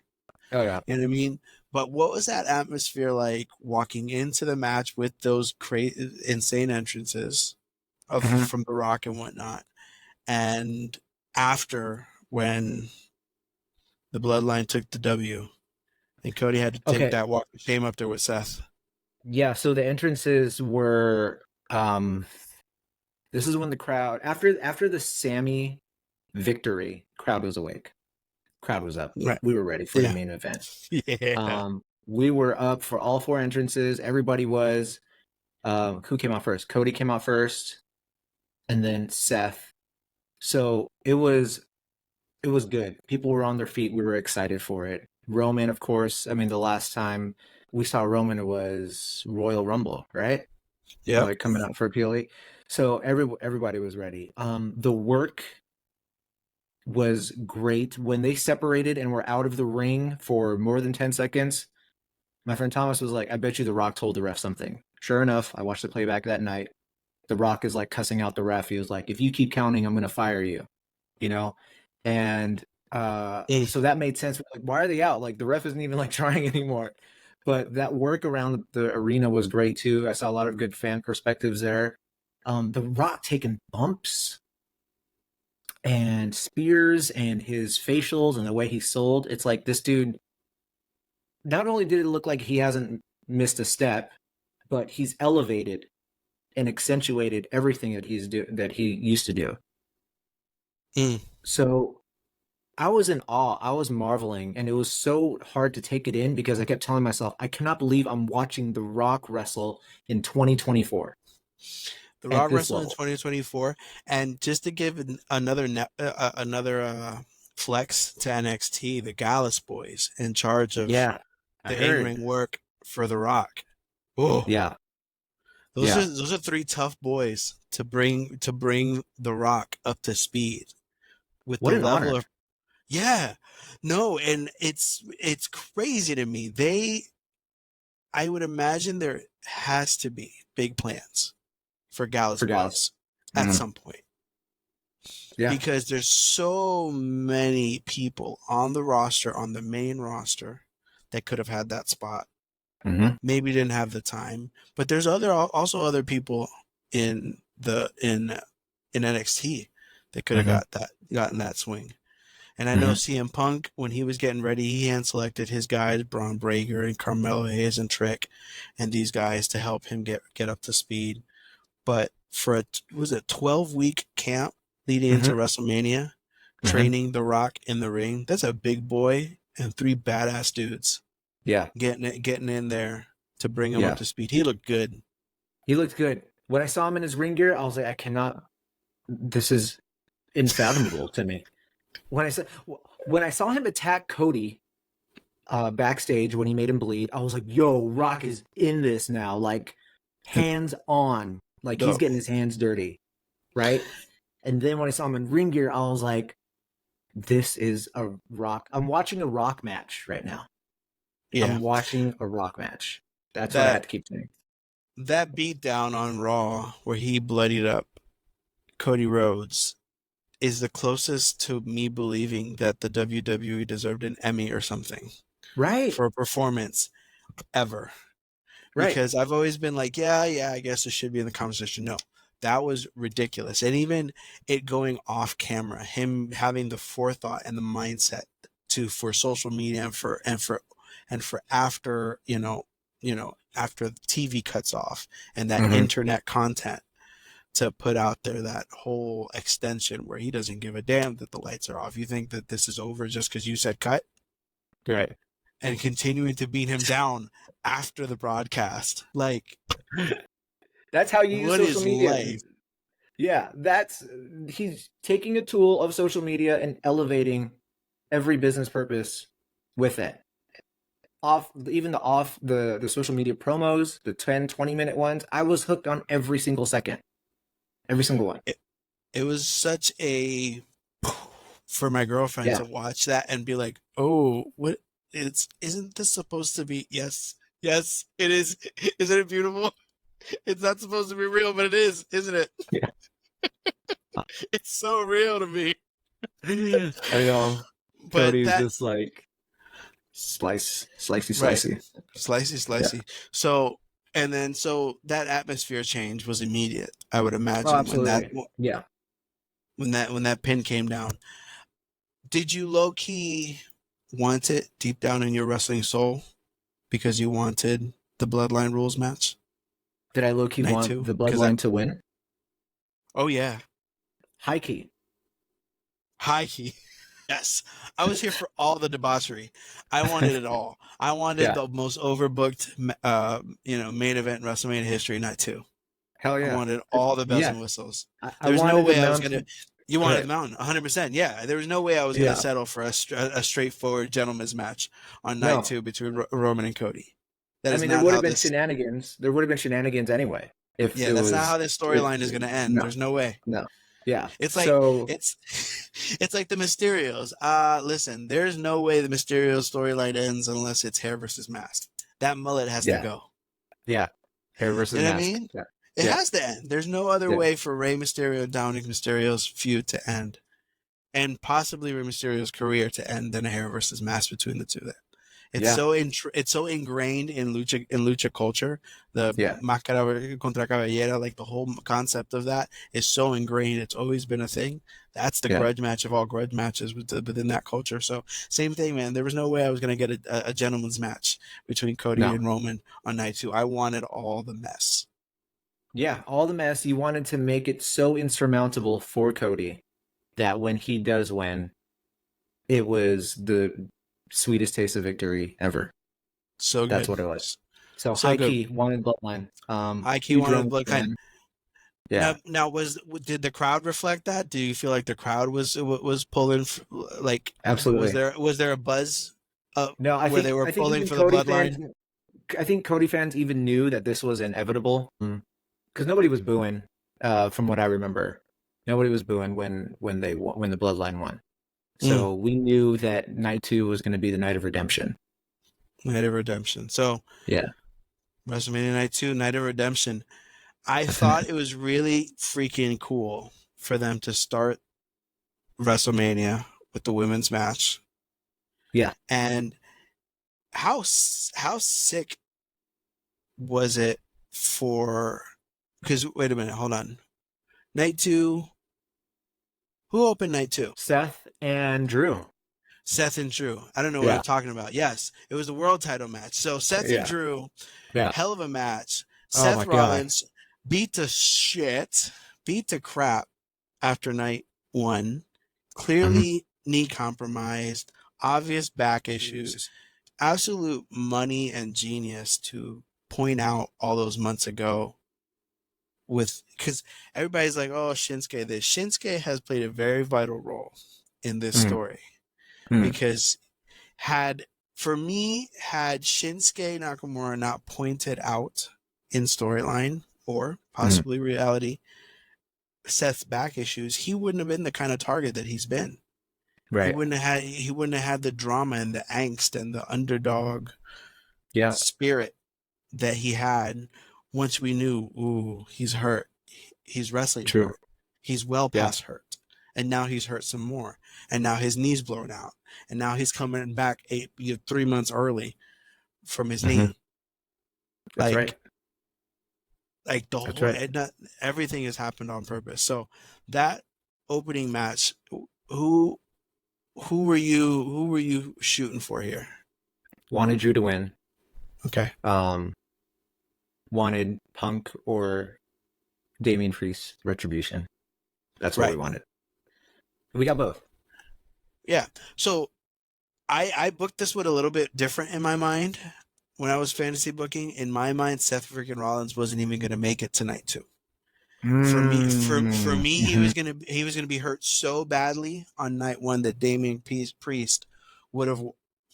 Oh yeah. You know what I mean? But what was that atmosphere like walking into the match with those insane entrances of Mhm. from The Rock and whatnot, and after when the bloodline took the W and Cody had to take Okay. that walk of shame up there with Seth? Yeah. So the entrances were. This is when the crowd after the Sammy victory, crowd was awake. Crowd was up. Right. We were ready for the Yeah. main event. Yeah. We were up for all 4 entrances. Everybody was. Who came out first? Cody came out first, and then Seth. So it was good. People were on their feet. We were excited for it. Roman, of course. I mean, the last time we saw Roman was Royal Rumble, right? Yep. Like coming out for PLE. So everybody was ready. The work was great when they separated and were out of the ring for more than 10 seconds. My friend Thomas was like, "I bet you The Rock told the ref something." Sure enough, I watched the playback that night. The Rock is like cussing out the ref. He was like, "If you keep counting, I'm going to fire you." You know, and Mm. so that made sense. Like, why are they out? Like the ref isn't even like trying anymore. But that work around the arena was great too. I saw a lot of good fan perspectives there. The Rock taking bumps and spears and his facials and the way he sold. It's like this dude. Not only did it look like he hasn't missed a step, but he's elevated and accentuated everything that he used to do. Mm. So I was in awe. I was marveling, and it was so hard to take it in because I kept telling myself, I cannot believe I'm watching The Rock wrestle in 2024. The at Raw this wrestled in level. 2024, and just to give another flex to NXT, the Gallus boys in charge of Yeah, I the heard. in-ring work for The Rock. Oh, Yeah, those yeah. are those are three tough boys to bring The Rock up to speed with What the an level honor. of yeah, no, and it's crazy to me. I would imagine there has to be big plans for Gallus For Dallas. boys at Mhm. some point Yeah. because there's so many people on the roster, on the main roster, that could have had that spot. Hmm. Maybe didn't have the time, but there's also other people in the in NXT that could have Hmm. gotten that swing. And I know Hmm. CM Punk, when he was getting ready, he hand selected his guys, Braun Breaker and Carmelo Hayes and Trick, and these guys to help him get up to speed. But for was it 12-week camp leading into Hmm. WrestleMania, Hmm. training The Rock in the ring, that's a big boy and three badass dudes Yeah. getting in there to bring him up Yeah. to speed. He looked good. He looked good. When I saw him in his ring gear, I was like, I cannot. This is unfathomable to me. When I saw him attack Cody backstage when he made him bleed, I was like, "Yo, Rock is in this now, like hands on, like he's No, getting his hands dirty, right?" And then when I saw him in ring gear, I was like, "This is a Rock. I'm watching a Rock match right now. yeah, I'm watching a Rock match." That's what I that had to keep saying. that beat down on Raw where he bloodied up Cody Rhodes is the closest to me believing that the WWE deserved an Emmy or something Right, for a performance ever. right. Because I've always been like, yeah, I guess it should be in the conversation. No, that was ridiculous. And even it going off camera, him having the forethought and the mindset for social media and for after, after the TV cuts off and that Mm-hmm. internet content to put out there that whole extension where he doesn't give a damn that the lights are off. You think that this is over just because you said cut? Right. And continuing to beat him down after the broadcast. Like, That's how you use what social is media. life? Yeah, he's taking a tool of social media and elevating every business purpose with it. The social media promos, the 10-20 minute ones, I was hooked on every single second. Every single one. It was such a for my girlfriend Yeah. to watch that and be like, "Oh, what? Isn't this supposed to be? Yes, it is. Isn't it beautiful? It's not supposed to be real, but it is, isn't it? Yeah. It's so real to me." I know. But Cody's that just like slicey, right, slicey. slicey. Yeah. So that atmosphere change was immediate. I would Oh, imagine absolutely. Yeah. when that pin came down. Did you low key want it deep down in your wrestling soul because you wanted the Bloodline Rules match Did I low key night want two? the Because that bloodline to win? oh yeah, High key. high key. Yes, I was here for all the debauchery. I wanted it all. I wanted Yeah. the most overbooked, main event in WrestleMania history, night two. Hell I yeah. wanted all the bells Yeah. and whistles. I There's no wanted the way I was gonna. mountain. You Go wanted the ahead. mountain, 100%. Yeah, there was no way I was gonna Yeah. settle for a straightforward gentleman's match on night No. two between Roman and Cody. That I is mean, there not would how have been this. shenanigans. There would have been shenanigans anyway. If Yeah, it that's not was, how this if storyline is gonna end. no, There's no way. no, yeah. It's like So it's it's like the Mysterios. Listen, there's no way the Mysterio storyline ends unless it's hair versus mask. That mullet has to yeah, go. yeah. Hair versus You know what I mask. mean? Yeah, It yeah, has to end. There's no other yeah, way for Rey Mysterio and Dominic Mysterio's feud to end, and possibly Rey Mysterio's career to end than a hair versus mask between the two. There, yeah, it's so ingrained in lucha culture. The yeah, máscara contra cabellera, like the whole concept of that, is so ingrained. It's always been a thing. That's the yeah. grudge match of all grudge matches within that culture. So same thing, man. There was no way I was gonna get a gentleman's match between Cody No, and Roman on night two. I wanted all the mess. yeah. All the mess. You wanted to make it so insurmountable for Cody that when he does win, it was the sweetest taste of victory ever. So That's good. what it was. So So high good. key wanted bloodline. High key Huge wanted Roman blood kind. fan. Yeah, Now did the crowd reflect that? Do you feel like the crowd was pulling like absolutely. was there a buzz No, where they were I think pulling even for the Cody fans. bloodline? I think Cody fans even knew that this was inevitable because nobody was booing. From what I remember, nobody was booing when the Bloodline won. Mm, So we knew that night 2 was going to be the night of redemption. Night of Redemption. So Yeah. WrestleMania Night 2, Night of Redemption. I thought it was really freaking cool for them to start WrestleMania with the women's match. Yeah. And how sick was it for? Because wait a minute, hold on. Night 2. Who opened night 2? Seth and Drew. Seth and Drew. I don't know what I'm Yeah. talking about. Yes, it was the world title match. So Seth and Yeah. Drew, Yeah. hell of a match. Oh Seth my God. Rollins beat the crap after night 1. Clearly knee compromised, obvious back issues, absolute money and genius to point out all those months ago. Because everybody's like, oh, Shinsuke this. Shinsuke has played a very vital role in this story because for me, had Shinsuke Nakamura not pointed out in storyline or possibly reality Seth's back issues, he wouldn't have been the kind of target that he's been. Right. He wouldn't have had the drama and the angst and the underdog Yeah. spirit that he had once we knew, ooh, he's hurt. He's wrestling True. hurt. He's well past hurt. And now he's hurt some more. And now his knee's blown out. And now he's coming back 3 months early from his knee. That's right. Like the whole, everything has happened on purpose. So that opening match, who were you shooting for here? Wanted Drew to win. Okay. Wanted Punk or Damian Priest retribution. That's what we wanted. We got both. Yeah. So I booked this with a little bit different in my mind. When I was fantasy booking, in my mind, Seth freaking Rollins wasn't even going to make it tonight too. For me, he was gonna be hurt so badly on night 1 that Damian Priest would have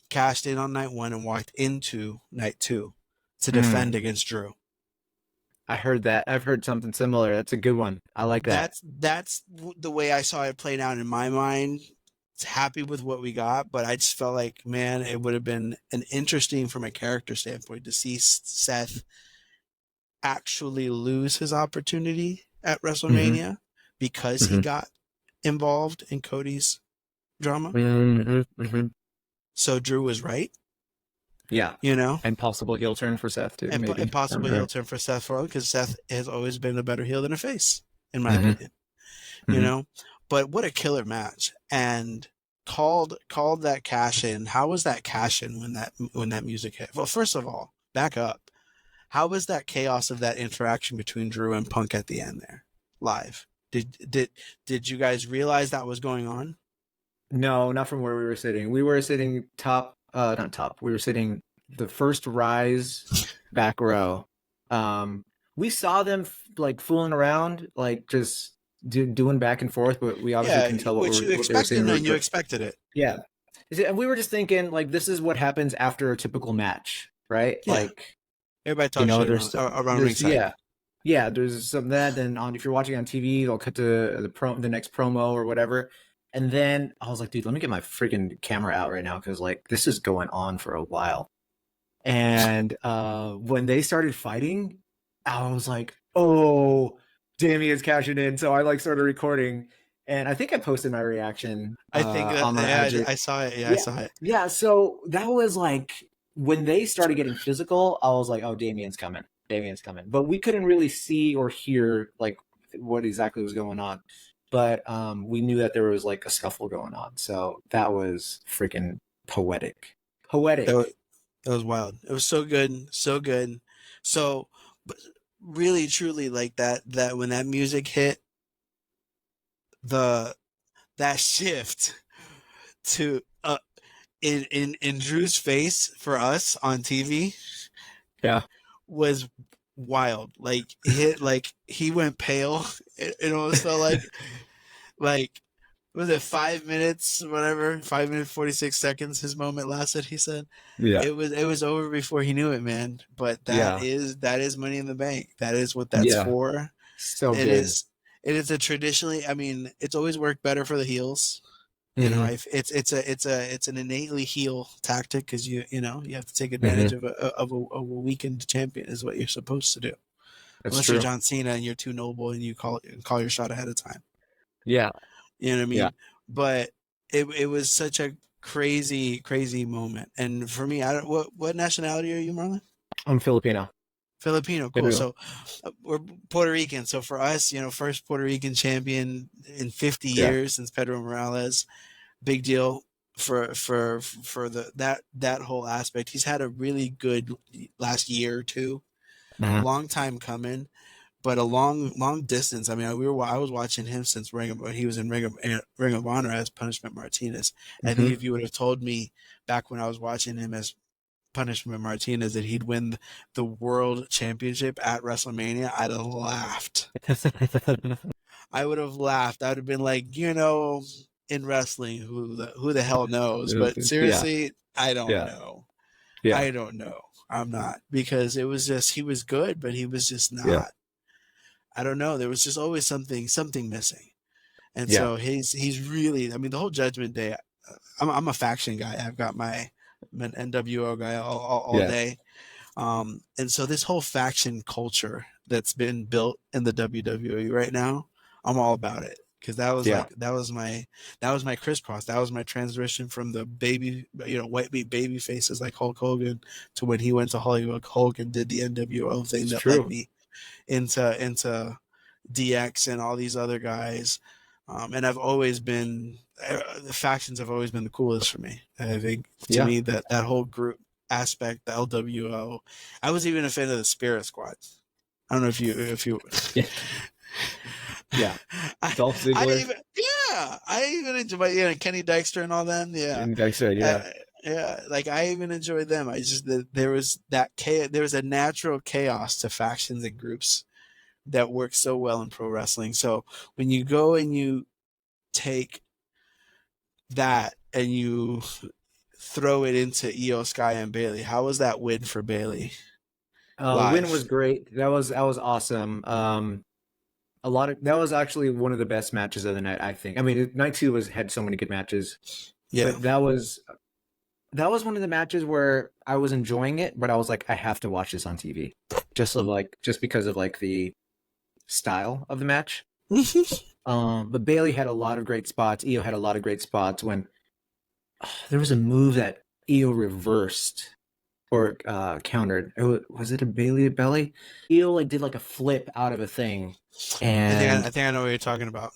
cashed in on night 1 and walked into night 2 to defend against Drew. I heard that. I've heard something similar. That's a good one. I like that. That's the way I saw it played out in my mind. Happy with what we got, but I just felt like, man, it would have been an interesting from a character standpoint to see Seth actually lose his opportunity at WrestleMania because he got involved in Cody's drama. So Drew was right. Yeah. You know? And possible heel turn for Seth too. And possible heel turn for Seth Rollins because Seth has always been a better heel than a face, in my opinion. You know? But what a killer match. And called that cash in. How was that cash in when that music hit? Well, first of all, back up. How was that chaos of that interaction between Drew and Punk at the end there, live? Did you guys realize that was going on? No, not from where we were sitting. We were sitting not top. We were sitting the first rise back row. We saw them like fooling around, like just doing back and forth, but we obviously can tell what you expected. No, you expected it. Yeah, and we were just thinking like this is what happens after a typical match, right? Yeah. Like everybody talks around ringside. Yeah. There's some that. Then if you're watching on TV, they'll cut to the next promo or whatever. And then I was like, dude, let me get my freaking camera out right now because like this is going on for a while. And when they started fighting, I was like, oh, Damian's cashing in. So I like started recording, and I think I posted my reaction. I think I saw it. Yeah, I saw it. Yeah, so that was like when they started getting physical. I was like, oh, Damian's coming. But we couldn't really see or hear like what exactly was going on. But we knew that there was like a scuffle going on. So that was freaking poetic. That was wild. It was so good. So really, truly, like that when that music hit, that shift to in Drew's face for us on TV, yeah, was wild. Like he went pale. It almost felt like was it 5 minutes, whatever, 5 minutes 46 seconds. His moment lasted. He said Yeah. it was over before he knew it, man. But Yeah. that is Money in the Bank. That is what that's Yeah. for. So It good. is it is a traditionally. I mean, it's always worked better for the heels. Hmm. It's an innately heel tactic because you have to take advantage Hmm. of a weakened champion is what you're supposed to do. That's Unless you're true. John Cena and you're too noble and you call your shot ahead of time. Yeah. You know what I Yeah. mean? But it was such a crazy moment. And for me, I don't what nationality are you, Marlon? I'm Filipino. Filipino, cool. Filipino. So we're Puerto Rican. So for us, first Puerto Rican champion in 50 Yeah. years since Pedro Morales. Big deal for that whole aspect. He's had a really good last year or two. Uh-huh. Long time coming, but a long distance. I mean, I was watching him since he was in Ring of Honor as Punishment Martinez. I think Hmm. if you would have told me back when I was watching him as Punishment Martinez that he'd win the world championship at WrestleMania, I'd have laughed. I would have laughed. I would have been like, in wrestling, who the hell knows? But Yeah. seriously, I don't Yeah. know. Yeah. I don't know. I'm not because it was just he was good, but he was just Yeah. not. I don't know. There was just always something missing, and Yeah. so he's really. I mean, the whole Judgment Day. I'm a faction guy. I've got I'm an NWO guy all Yeah. day. And so this whole faction culture that's been built in the WWE right now, I'm all about it because Yeah. that was my crisscross. That was my transition from the white meat baby faces like Hulk Hogan to when he went to Hollywood. Hogan did the NWO thing It's that led true. me into DX and all these other guys. And I've always been the factions have always been the coolest for me. I think to Yeah. me that whole group aspect, the LWO. I was even a fan of the Spirit Squad. I don't know if you. Yeah. Yeah. I, Dolph I Ziggler even I even enjoy Kenny Dykstra and all them. Yeah, and Dexter. Yeah. yeah. Like I even enjoyed them. I just there was there was a natural chaos to factions and groups that works so well in pro wrestling. So when you go and you take that and you throw it into Io Sky and Bailey, how was that win for Bailey The win was live? great. That was awesome. A lot of that was actually one of the best matches of the night, I think. I mean, night two had so many good matches, Yeah. but that was one of the matches where I was enjoying it, but I was like, I have to watch this on TV, just because of like the style of the match. But Bailey had a lot of great spots. Io had a lot of great spots when there was a move that Io reversed or countered. Was it a Bailey belly? Io like did like a flip out of a thing, I and think I know what you're talking about.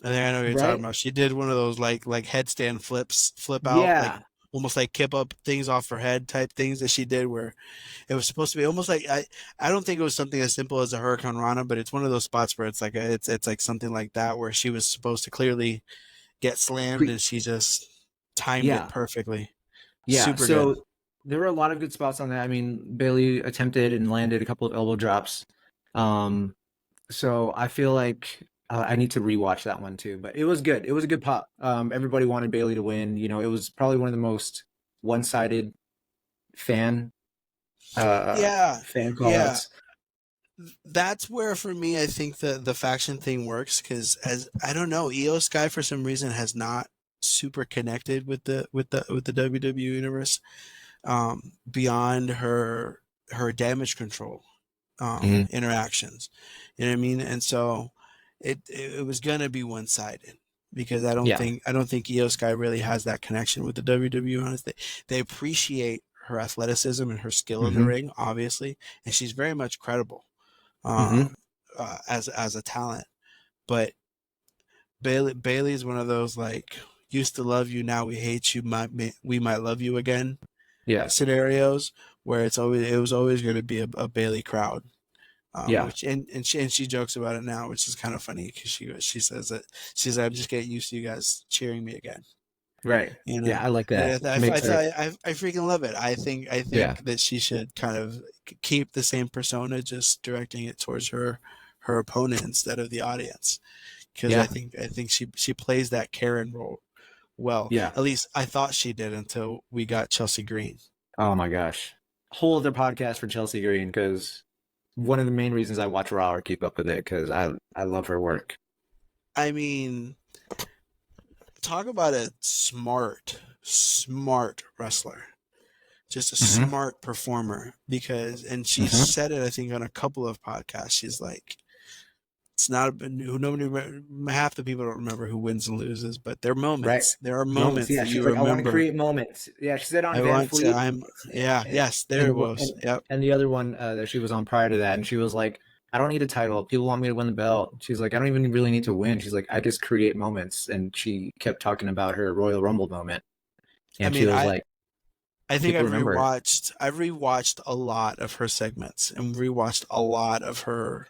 I think I know what you're talking right, about. She did one of those like headstand flip out, like yeah, almost like kip up things off her head type things that she did where it was supposed to be almost like I don't think it was something as simple as a Hurricane Rana, but it's one of those spots where it's like it's like something like that where she was supposed to clearly get slammed and she just timed it yeah, perfectly. yeah. Super good. So there were a lot of good spots on that. I mean, Bailey attempted and landed a couple of elbow drops. Um, so I feel like I need to rewatch that one too. But it was good. It was a good pop. Everybody wanted Bailey to win. It was probably one of the most one-sided fan Yeah. fan Yeah. callouts. That's where for me I think the faction thing works because as I don't know, Io Sky for some reason has not super connected with the WWE universe beyond her damage control Mhm. interactions. You know what I mean? And so it was gonna be one sided because Yeah. I don't think Io Sky really has that connection with the WWE. Honestly, they appreciate her athleticism and her skill in the Hmm. ring, obviously, and she's very much credible Hmm. um, as a talent. But Bailey is one of those like used to love you, now we hate you, we might love you again Yeah. scenarios where it was always going to be a Bailey crowd. Yeah. Which and she jokes about it now, which is kind of funny because she says that I'm just getting used to you guys cheering me again. Right. You know, Yeah, I like that. and Makes her. I freaking love it. I Yeah. think that she should kind of keep the same persona, just directing it towards her opponent instead of the audience. Because Yeah. I think she plays that Karen role well. Yeah. At least I thought she did until we got Chelsea Green. Oh my gosh. Whole other podcast for Chelsea Green, because one of the main reasons I watch Raw or keep up with it, because I love her work. I mean, talk about a smart wrestler. Just a Hmm. smart performer, because and she Hmm. said it, I think, on a couple of podcasts. She's like, it's not nobody, half the people don't remember who wins and loses, but there are Right. moments. There are Moments. moments Yeah. that She's you like, I want to remember. create moments. Yeah. She said on I Van want to. Fleet. I'm. Yeah. And Yes. There it and was. and, Yep. and the other one that she was on prior to that, and she was like, I don't need a title. People want me to win the belt. She's like, I don't even really need to win. She's like, I just create moments. And she kept talking about her Royal Rumble moment. I And she mean, was like, I think people remember it. I've rewatched a lot of her segments and rewatched a lot of her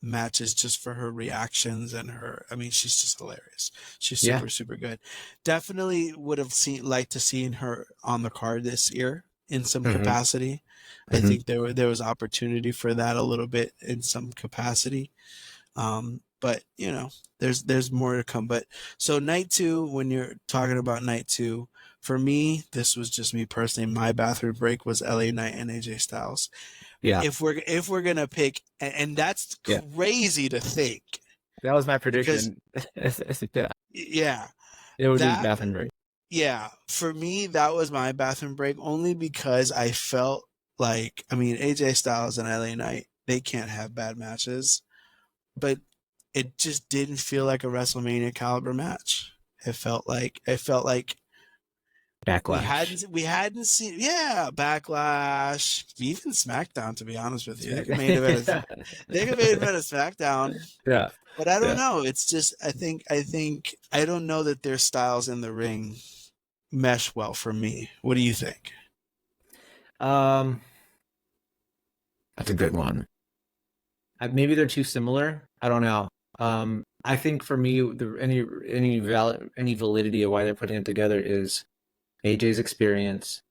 matches just for her reactions and her. I mean, she's just hilarious. She's Yeah. super good. Definitely would have liked to seen her on the card this year in some Hmm. capacity. I Hmm. think there was opportunity for that a little bit in some capacity. But you know, there's more to come. But so night two, when you're talking about night two, for me, this was just me personally. My bathroom break was LA Knight and AJ Styles. Yeah. If we're gonna pick, and that's Yeah. crazy to think, That was my because prediction. Yeah. yeah, It would be that bathroom break. yeah, for me that was my bathroom break, only because I felt like, I mean, AJ Styles and LA Knight, they can't have bad matches, but it just didn't feel like a WrestleMania caliber match. It felt like Backlash. we hadn't seen, yeah, Backlash, even SmackDown, to be honest with you. Yeah. They could have made a SmackDown, Yeah. but I don't Yeah. know. It's just I think I don't know that their styles in the ring mesh well for me. What do you think? Um, that's a good one. Maybe they're too similar. I don't know. I think for me, any validity of why they're putting it together is AJ's experience.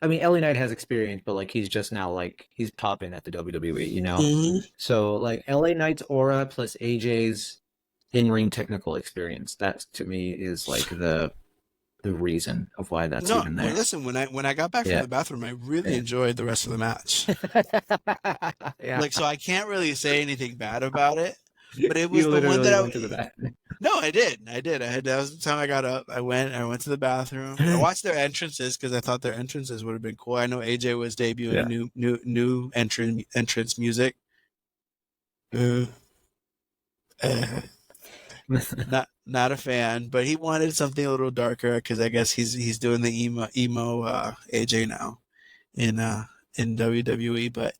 I mean, LA Knight has experience, but like he's just now like he's popping at the WWE, you know. Mm-hmm. So like LA Knight's aura plus AJ's in-ring technical experience. That to me is like the reason of why that's No, even well, there. listen. When I got back from Yeah. the bathroom, I really Yeah. enjoyed the rest of the match. Yeah. Like, so I can't really say anything bad about it. But it was You the one that literally went to the back. no, I did. That was the time I got up. I went to the bathroom. I watched their entrances because I thought their entrances would have been cool. I know AJ was debuting Yeah. new entrance music. Uh, uh, not a fan, but he wanted something a little darker because I guess he's doing the emo AJ now in WWE. But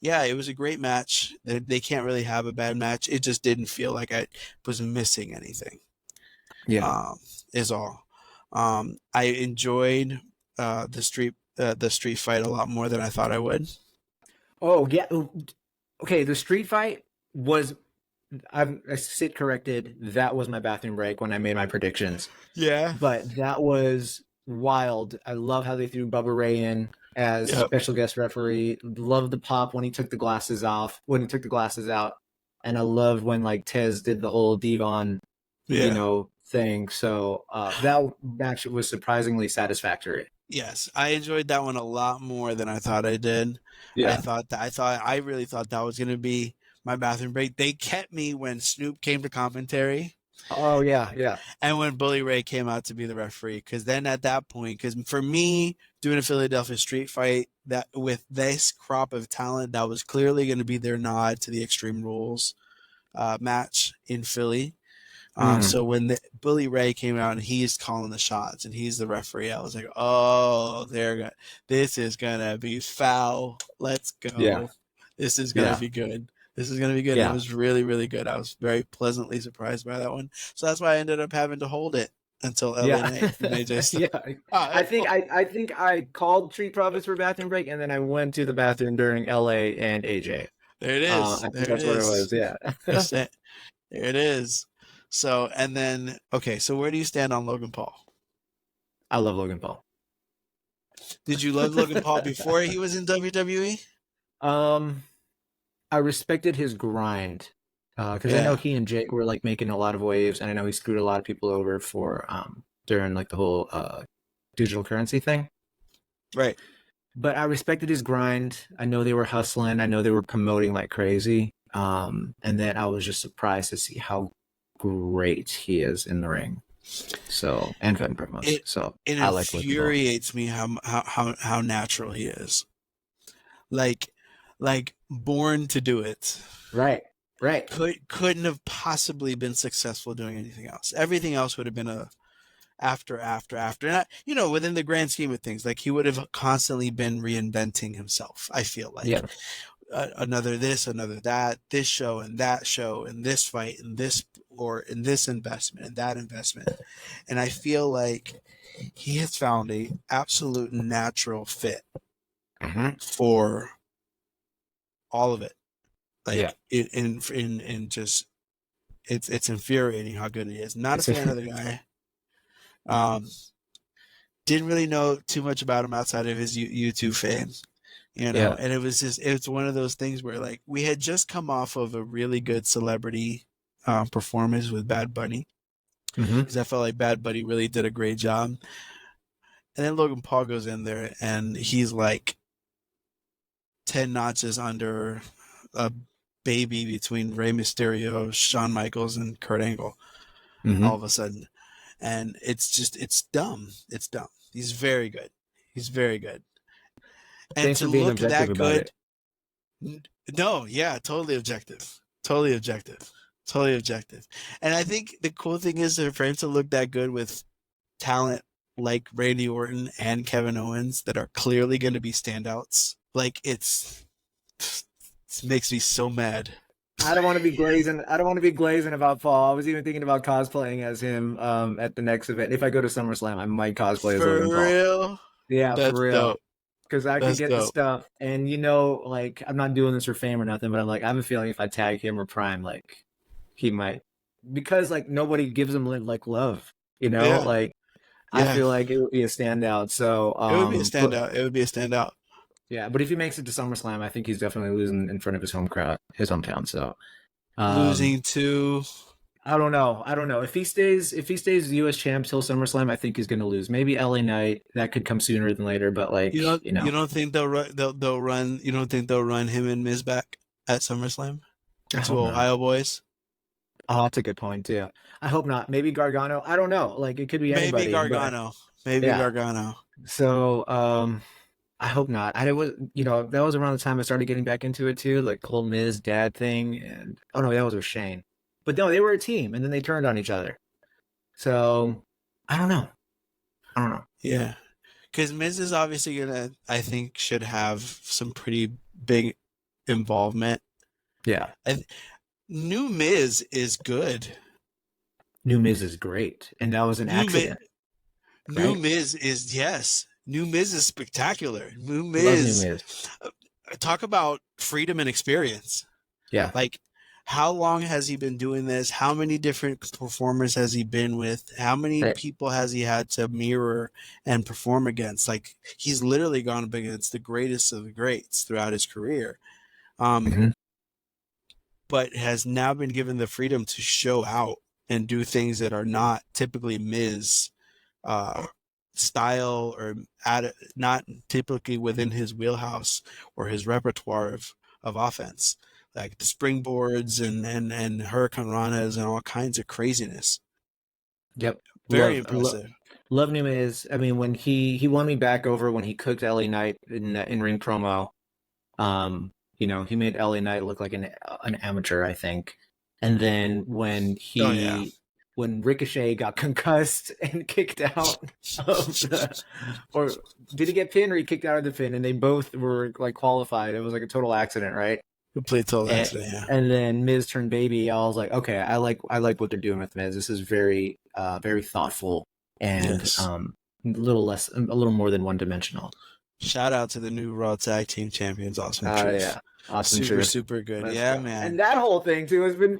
yeah, it was a great match. They can't really have a bad match. It just didn't feel like I was missing anything. Yeah. Um, is all. I enjoyed the street fight a lot more than I thought I would. Oh yeah. Okay, the street fight was I sit corrected. That was my bathroom break when I made my predictions. Yeah. But that was wild. I love how they threw Bubba Ray in as Yep. special guest referee. Love the pop when he took the glasses off, when he took the glasses out. And I loved when like Tez did the whole Devon, Yeah. thing. So that match was surprisingly satisfactory. Yes, I enjoyed that one a lot more than I thought I did. Yeah. I really thought that was going to be my bathroom break. They kept me when Snoop came to commentary Oh yeah, yeah. and when Bully Ray came out to be the referee. Because then at that point, because for me doing a Philadelphia street fight that with this crop of talent, that was clearly going to be their nod to the Extreme Rules match in Philly. Mm. So when Bully Ray came out and he's calling the shots and he's the referee, I was like, oh, this is gonna be foul. Let's Yeah, go. This is gonna yeah, be good. This is gonna be good. It yeah. was really, really good. I was very pleasantly surprised by that one. So that's why I ended up having to hold it until LA Yeah. Knight and AJ Yeah. Styles. I think I called Street Profits for bathroom break and then I went to the bathroom during LA and AJ. There it is. I think There it that's what it is. was. Yeah. There it is. So and then okay, so where do you stand on Logan Paul? I love Logan Paul. Did you love Logan Paul before he was in WWE? I respected his grind because I know he and Jake were like making a lot of waves, and I know he screwed a lot of people over for during like the whole digital currency thing. Right. But I respected his grind. I know they were hustling. I know they were promoting like crazy. And then I was just surprised to see how great he is in the ring. So and in promos. It I like infuriates me how natural he is. Like born to do it. Right. Couldn't have possibly been successful doing anything else. Everything else would have been a after. And within the grand scheme of things, like he would have constantly been reinventing himself. I feel like another this, another that, this show and that show, and this fight and this or in this investment and that investment. And I feel like he has found a absolute natural fit for all of it. Like in just it's infuriating how good he is. Not a fan of the guy. Didn't really know too much about him outside of his YouTube fame, and it's one of those things where like we had just come off of a really good celebrity performance with Bad Bunny, because I felt like Bad Bunny really did a great job, and then Logan Paul goes in there and he's like 10 notches under a baby between Rey Mysterio, Shawn Michaels, and Kurt Angle all of a sudden. And it's dumb. It's dumb. He's very good. And thanks to for being look objective that about good. it. No, yeah, totally objective. And I think the cool thing is that for him to look that good with talent like Randy Orton and Kevin Owens that are clearly going to be standouts, like it makes me so mad. I don't want to be glazing about Paul. I was even thinking about cosplaying as him at the next event. If I go to SummerSlam, I might cosplay as Logan Paul. For real? Yeah, That's for real. Because I could get the dope. stuff. And like I'm not doing this for fame or nothing, but I'm like, I have a feeling if I tag him or Prime, like he might, because like nobody gives him like love, like I feel like it would be a standout. So it would be a standout. Yeah, but if he makes it to SummerSlam, I think he's definitely losing in front of his home crowd, his hometown. So losing to, I don't know. If he stays U.S. champ till SummerSlam, I think he's going to lose. Maybe LA Knight, that could come sooner than later. But like, you don't think they'll run? You don't think they'll run him and Miz back at SummerSlam? To Ohio boys. Oh, that's a good point too. I hope not. Maybe Gargano. I don't know. Like it could be anybody. Maybe Gargano. So I hope not. That was around the time I started getting back into it too, like the whole Miz dad thing. And that was with Shane. But no, they were a team, and then they turned on each other. So I don't know. Yeah, because Miz is obviously I think should have some pretty big involvement. Yeah, New Miz is good. New Miz is great, and that was an accident. New Miz is spectacular. New Miz. Talk about freedom and experience. Yeah. Like, how long has he been doing this? How many different performers has he been with? How many people has he had to mirror and perform against? Like, he's literally gone up against the greatest of the greats throughout his career. But has now been given the freedom to show out and do things that are not typically Miz style or not typically within his wheelhouse or his repertoire of offense, like the springboards and hurricane ranas and all kinds of craziness. Yep, very impressive. Love New Miz. I mean, when he won me back over when he cooked LA Knight in ring promo. He made LA Knight look like an amateur, I think. And then when when Ricochet got concussed and kicked out or did he get pinned or he kicked out of the pin, and they both were like qualified. It was like a total accident, right? Complete total accident, yeah. And then Miz turned baby. I was like, okay, I like what they're doing with Miz. This is very, very thoughtful and a little more than one dimensional. Shout out to the new Raw Tag Team Champions, Austin Truth. Yeah. Awesome, super good. Let's go. Man. And that whole thing too has been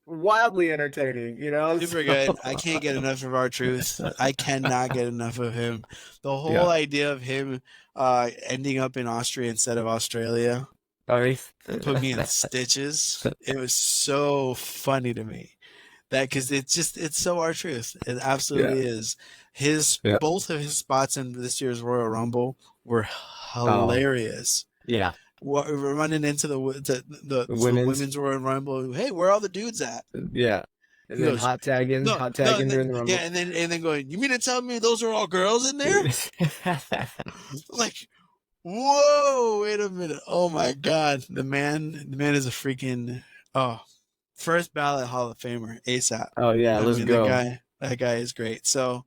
wildly entertaining, you know. Super good. I can't get enough of R-Truth. I cannot get enough of him. The whole Yeah. idea of him ending up in Austria instead of Australia Sorry. put me in stitches. It was so funny to me. That because it's so R-Truth. It Yeah. absolutely is. His Yeah. both of his spots in this year's Royal Rumble were Oh, hilarious. yeah. We're running into the Women's. women's Royal Rumble. Hey, where are all the dudes at? Yeah. And He then goes, hot tagging, no, no, and then, during the yeah, Rumble. and then going, you mean to tell me those are all girls in there? Like, whoa, wait a minute. Oh my God. The man is a freaking first ballot Hall of Famer, ASAP. Oh yeah, I let's mean, go. that guy is great. So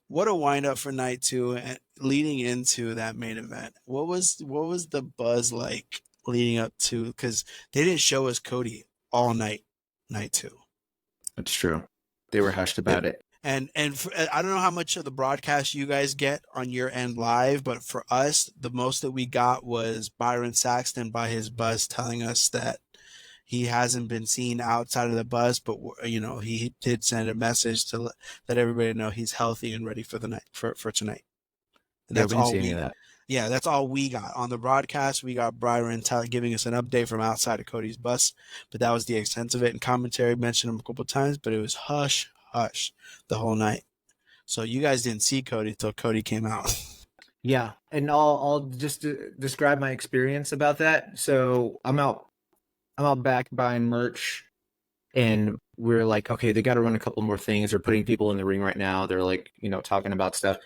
what a wind up for night two and leading into that main event. What was the buzz like leading up to, because they didn't show us Cody all night two. That's true. They were hushed about it. And for, I don't know how much of the broadcast you guys get on your end live, but for us, the most that we got was Byron Saxton by his buzz telling us that he hasn't been seen outside of the buzz, but he did send a message to let everybody know he's healthy and ready for the night for tonight. And Yeah, that's we didn't all see any of that. yeah, that's all we got on the broadcast. We got Byron giving us an update from outside of Cody's bus, but that was the extent of it. And commentary mentioned him a couple times, but it was hush hush the whole night. So you guys didn't see Cody until Cody came out. Yeah, and I'll just describe my experience about that. So I'm out back buying merch, and we're like, okay, they got to run a couple more things. They're putting people in the ring right now. They're like, talking about stuff,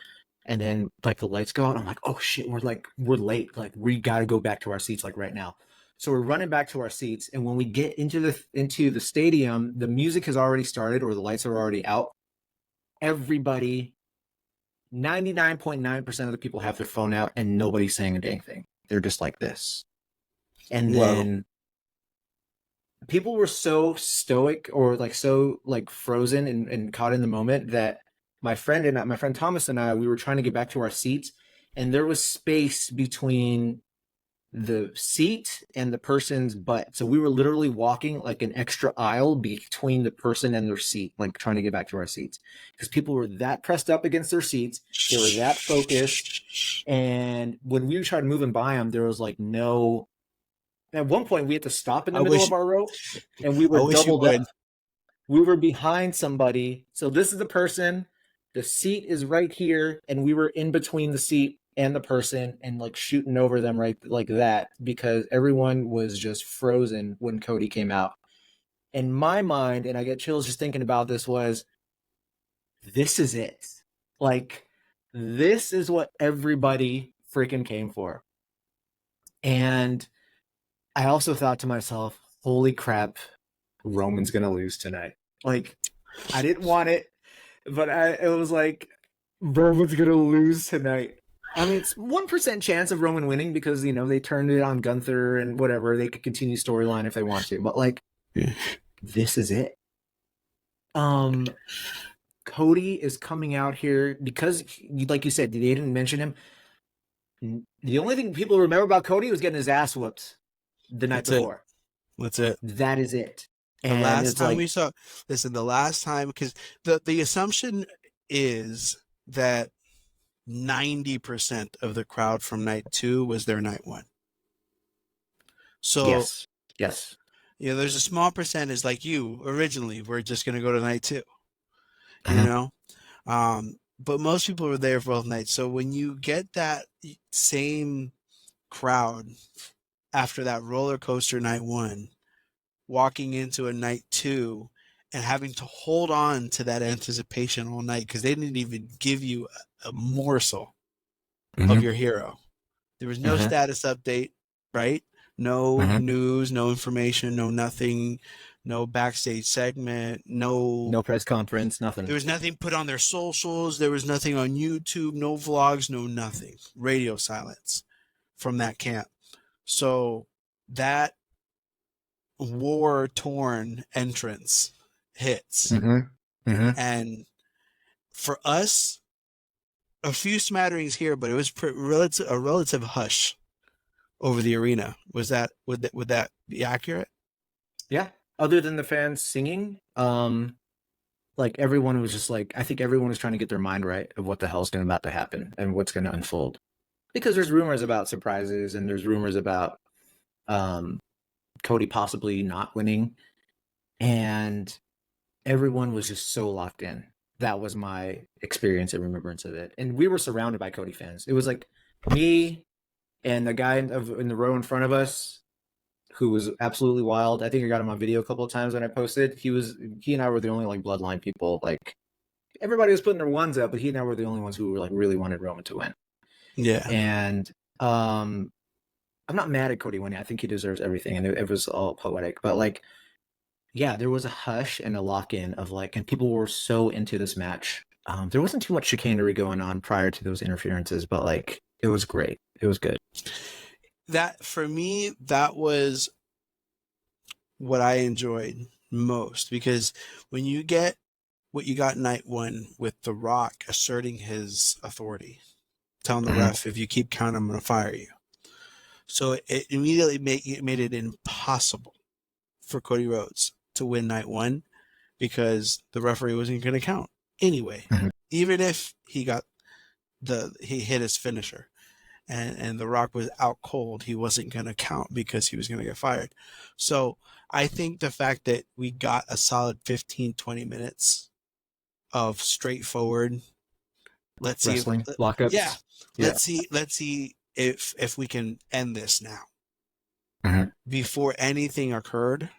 and then like the lights go out. I'm like, oh shit, we're late. Like we got to go back to our seats like right now. So we're running back to our seats, and when we get into the stadium, the music has already started or the lights are already out. Everybody, 99.9% of the people have their phone out, and nobody's saying a dang thing. They're just like this. And then people were so stoic or like so like frozen and caught in the moment that my friend Thomas and I, we were trying to get back to our seats, and there was space between the seat and the person's butt. So we were literally walking like an extra aisle between the person and their seat, like trying to get back to our seats, because people were that pressed up against their seats. They were that focused. And when we tried moving by them, there was like no. At one point, we had to stop in the middle of our row, and we were doubled up. We were behind somebody. So this is the person. The seat is right here, and we were in between the seat and the person and like shooting over them right like that, because everyone was just frozen when Cody came out. In my mind, and I get chills just thinking about this, was this is it. Like, this is what everybody freaking came for. And I also thought to myself, holy crap, Roman's going to lose tonight. Like, I didn't want it, but it was like, Roman's going to lose tonight. I mean, it's 1% chance of Roman winning because, they turned it on Gunther and whatever. They could continue storyline if they want to. But, like, this is it. Cody is coming out here because, like you said, they didn't mention him. The only thing people remember about Cody was getting his ass whooped the night before. That's it. That is it. And the last time we saw, the last time, because the assumption is that 90% of the crowd from night two was there night one. So yes, there's a small percentage like you originally. We're just going to go to night two, but most people were there for both nights. So when you get that same crowd after that roller coaster night one, walking into a night two and having to hold on to that anticipation all night because they didn't even give you a morsel of your hero. There was no status update, right? No news, no information, no nothing, no backstage segment, no press conference, nothing. There was nothing put on their socials. There was nothing on YouTube, no vlogs, no nothing. Radio silence from that camp. So that war-torn entrance hits. And for us, a few smatterings here, but it was a relative hush over the arena. Would that be accurate? Yeah, other than the fans singing, like everyone was just like, I think everyone was trying to get their mind right of what the hell's about to happen and what's going to unfold. Because there's rumors about surprises and there's rumors about Cody possibly not winning. And everyone was just so locked in. That was my experience and remembrance of it. And we were surrounded by Cody fans. It was like me and the guy in the row in front of us who was absolutely wild. I think I got him on video a couple of times when I posted. He and I were the only like bloodline people. Like everybody was putting their ones up, but he and I were the only ones who were like really wanted Roman to win. Yeah. And I'm not mad at Cody winning. I think he deserves everything, and it was all poetic. But like, yeah, there was a hush and a lock-in of like, and people were so into this match. There wasn't too much chicanery going on prior to those interferences, but like, it was great. It was good. That, for me, that was what I enjoyed most, because when you get what you got night one with The Rock asserting his authority, telling the ref, if you keep counting, I'm going to fire you. So it immediately made it impossible for Cody Rhodes to win night one, because the referee wasn't going to count anyway, even if he hit his finisher and The Rock was out cold, he wasn't going to count because he was going to get fired. So I think the fact that we got a solid 15-20 minutes of straightforward, let's Wrestling see, lockups. yeah, let's see if we can end this now before anything occurred,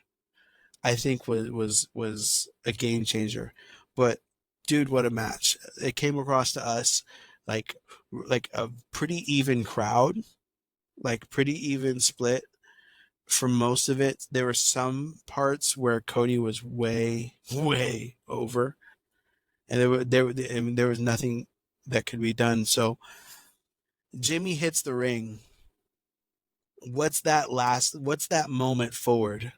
I think was a game changer. But dude, what a match. It came across to us like a pretty even crowd, like pretty even split for most of it. There were some parts where Cody was way over, and there was nothing that could be done. So Jimmy hits the ring. What's that moment forward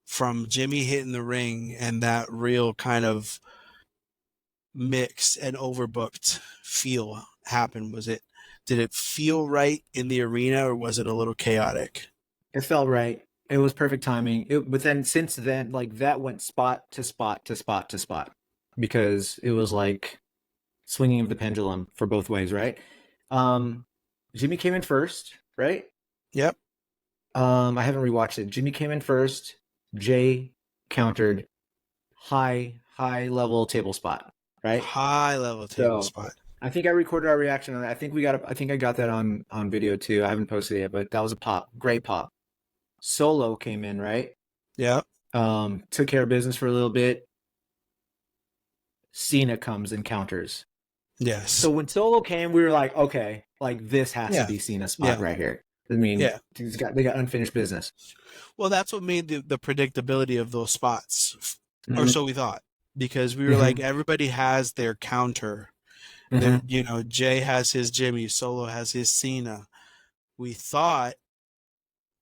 from Jimmy hitting the ring and that real kind of mixed and overbooked feel happen? Did it feel right in the arena, or was it a little chaotic? It felt right. It was perfect timing. But then since then, like that went spot to spot to spot to spot, because it was like swinging of the pendulum for both ways, right? Jimmy came in first, right? Yep. I haven't rewatched it. Jimmy came in first. Jay countered high level table spot, right? High level table spot. I think I recorded our reaction on that. I think I got that on video too. I haven't posted it yet, but that was a pop. Great pop. Solo came in, right? Yep. Took care of business for a little bit. Cena comes and counters. Yes. So when Solo came, we were like, okay, like this has to be Cena's spot right here. I mean, they got unfinished business. Well, that's what made the predictability of those spots, or so we thought, because we were like, everybody has their counter. Jay has his Jimmy, Solo has his Cena. We thought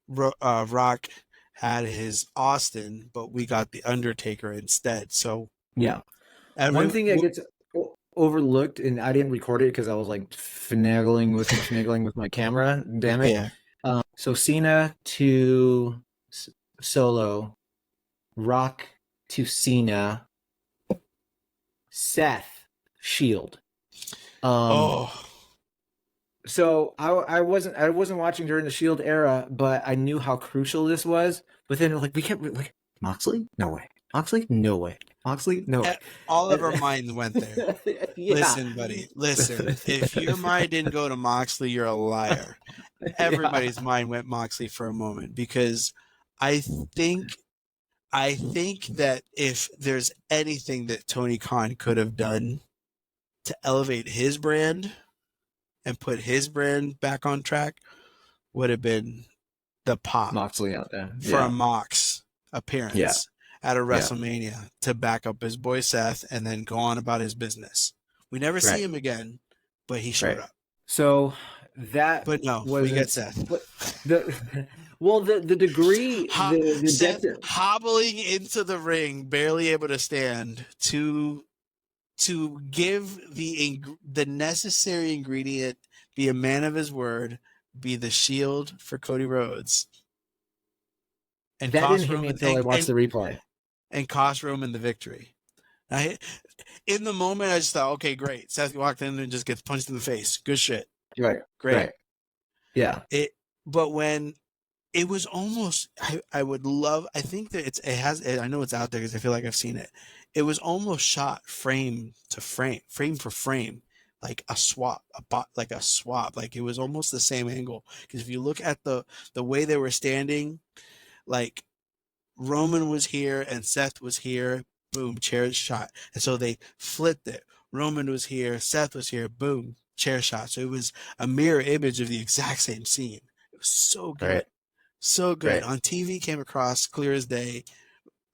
Rock had his Austin, but we got the Undertaker instead. So yeah, one thing that gets overlooked, and I didn't record it because I was like finagling with my camera. Damn it! Yeah. So Cena to Solo, Rock to Cena, Seth Shield. So I wasn't watching during the Shield era, but I knew how crucial this was. But then like we kept like Moxley, no way. Moxley, no way. Moxley, no way. All of our minds went there. Listen, buddy. Listen. If your mind didn't go to Moxley, you're a liar. Everybody's mind went Moxley for a moment, because I think that if there's anything that Tony Khan could have done to elevate his brand and put his brand back on track, would have been the pop Moxley out there for a Mox appearance at a WrestleMania to back up his boy Seth and then go on about his business. We never see him again, but he showed up. So that, but no, we get Seth. The degree, Seth hobbling into the ring, barely able to stand, to give the necessary ingredient, be a man of his word, be the shield for Cody Rhodes. and That didn't cost hit me Roman until I watched the replay. and cost Roman the victory. In the moment, I just thought, okay, great. Seth walked in and just gets punched in the face. Good shit. Right. Great. Right. Yeah. But when it was almost, I would love, I think that I know it's out there because I feel like I've seen it. It was almost shot frame to frame, frame for frame, like a swap, like a swap. Like it was almost the same angle. Because if you look at the way they were standing, like Roman was here and Seth was here, boom, chair shot. And so they flipped it. Roman was here, Seth was here, boom, chair shot. So it was a mirror image of the exact same scene. It was so good. Right. So good. Right. On TV came across clear as day.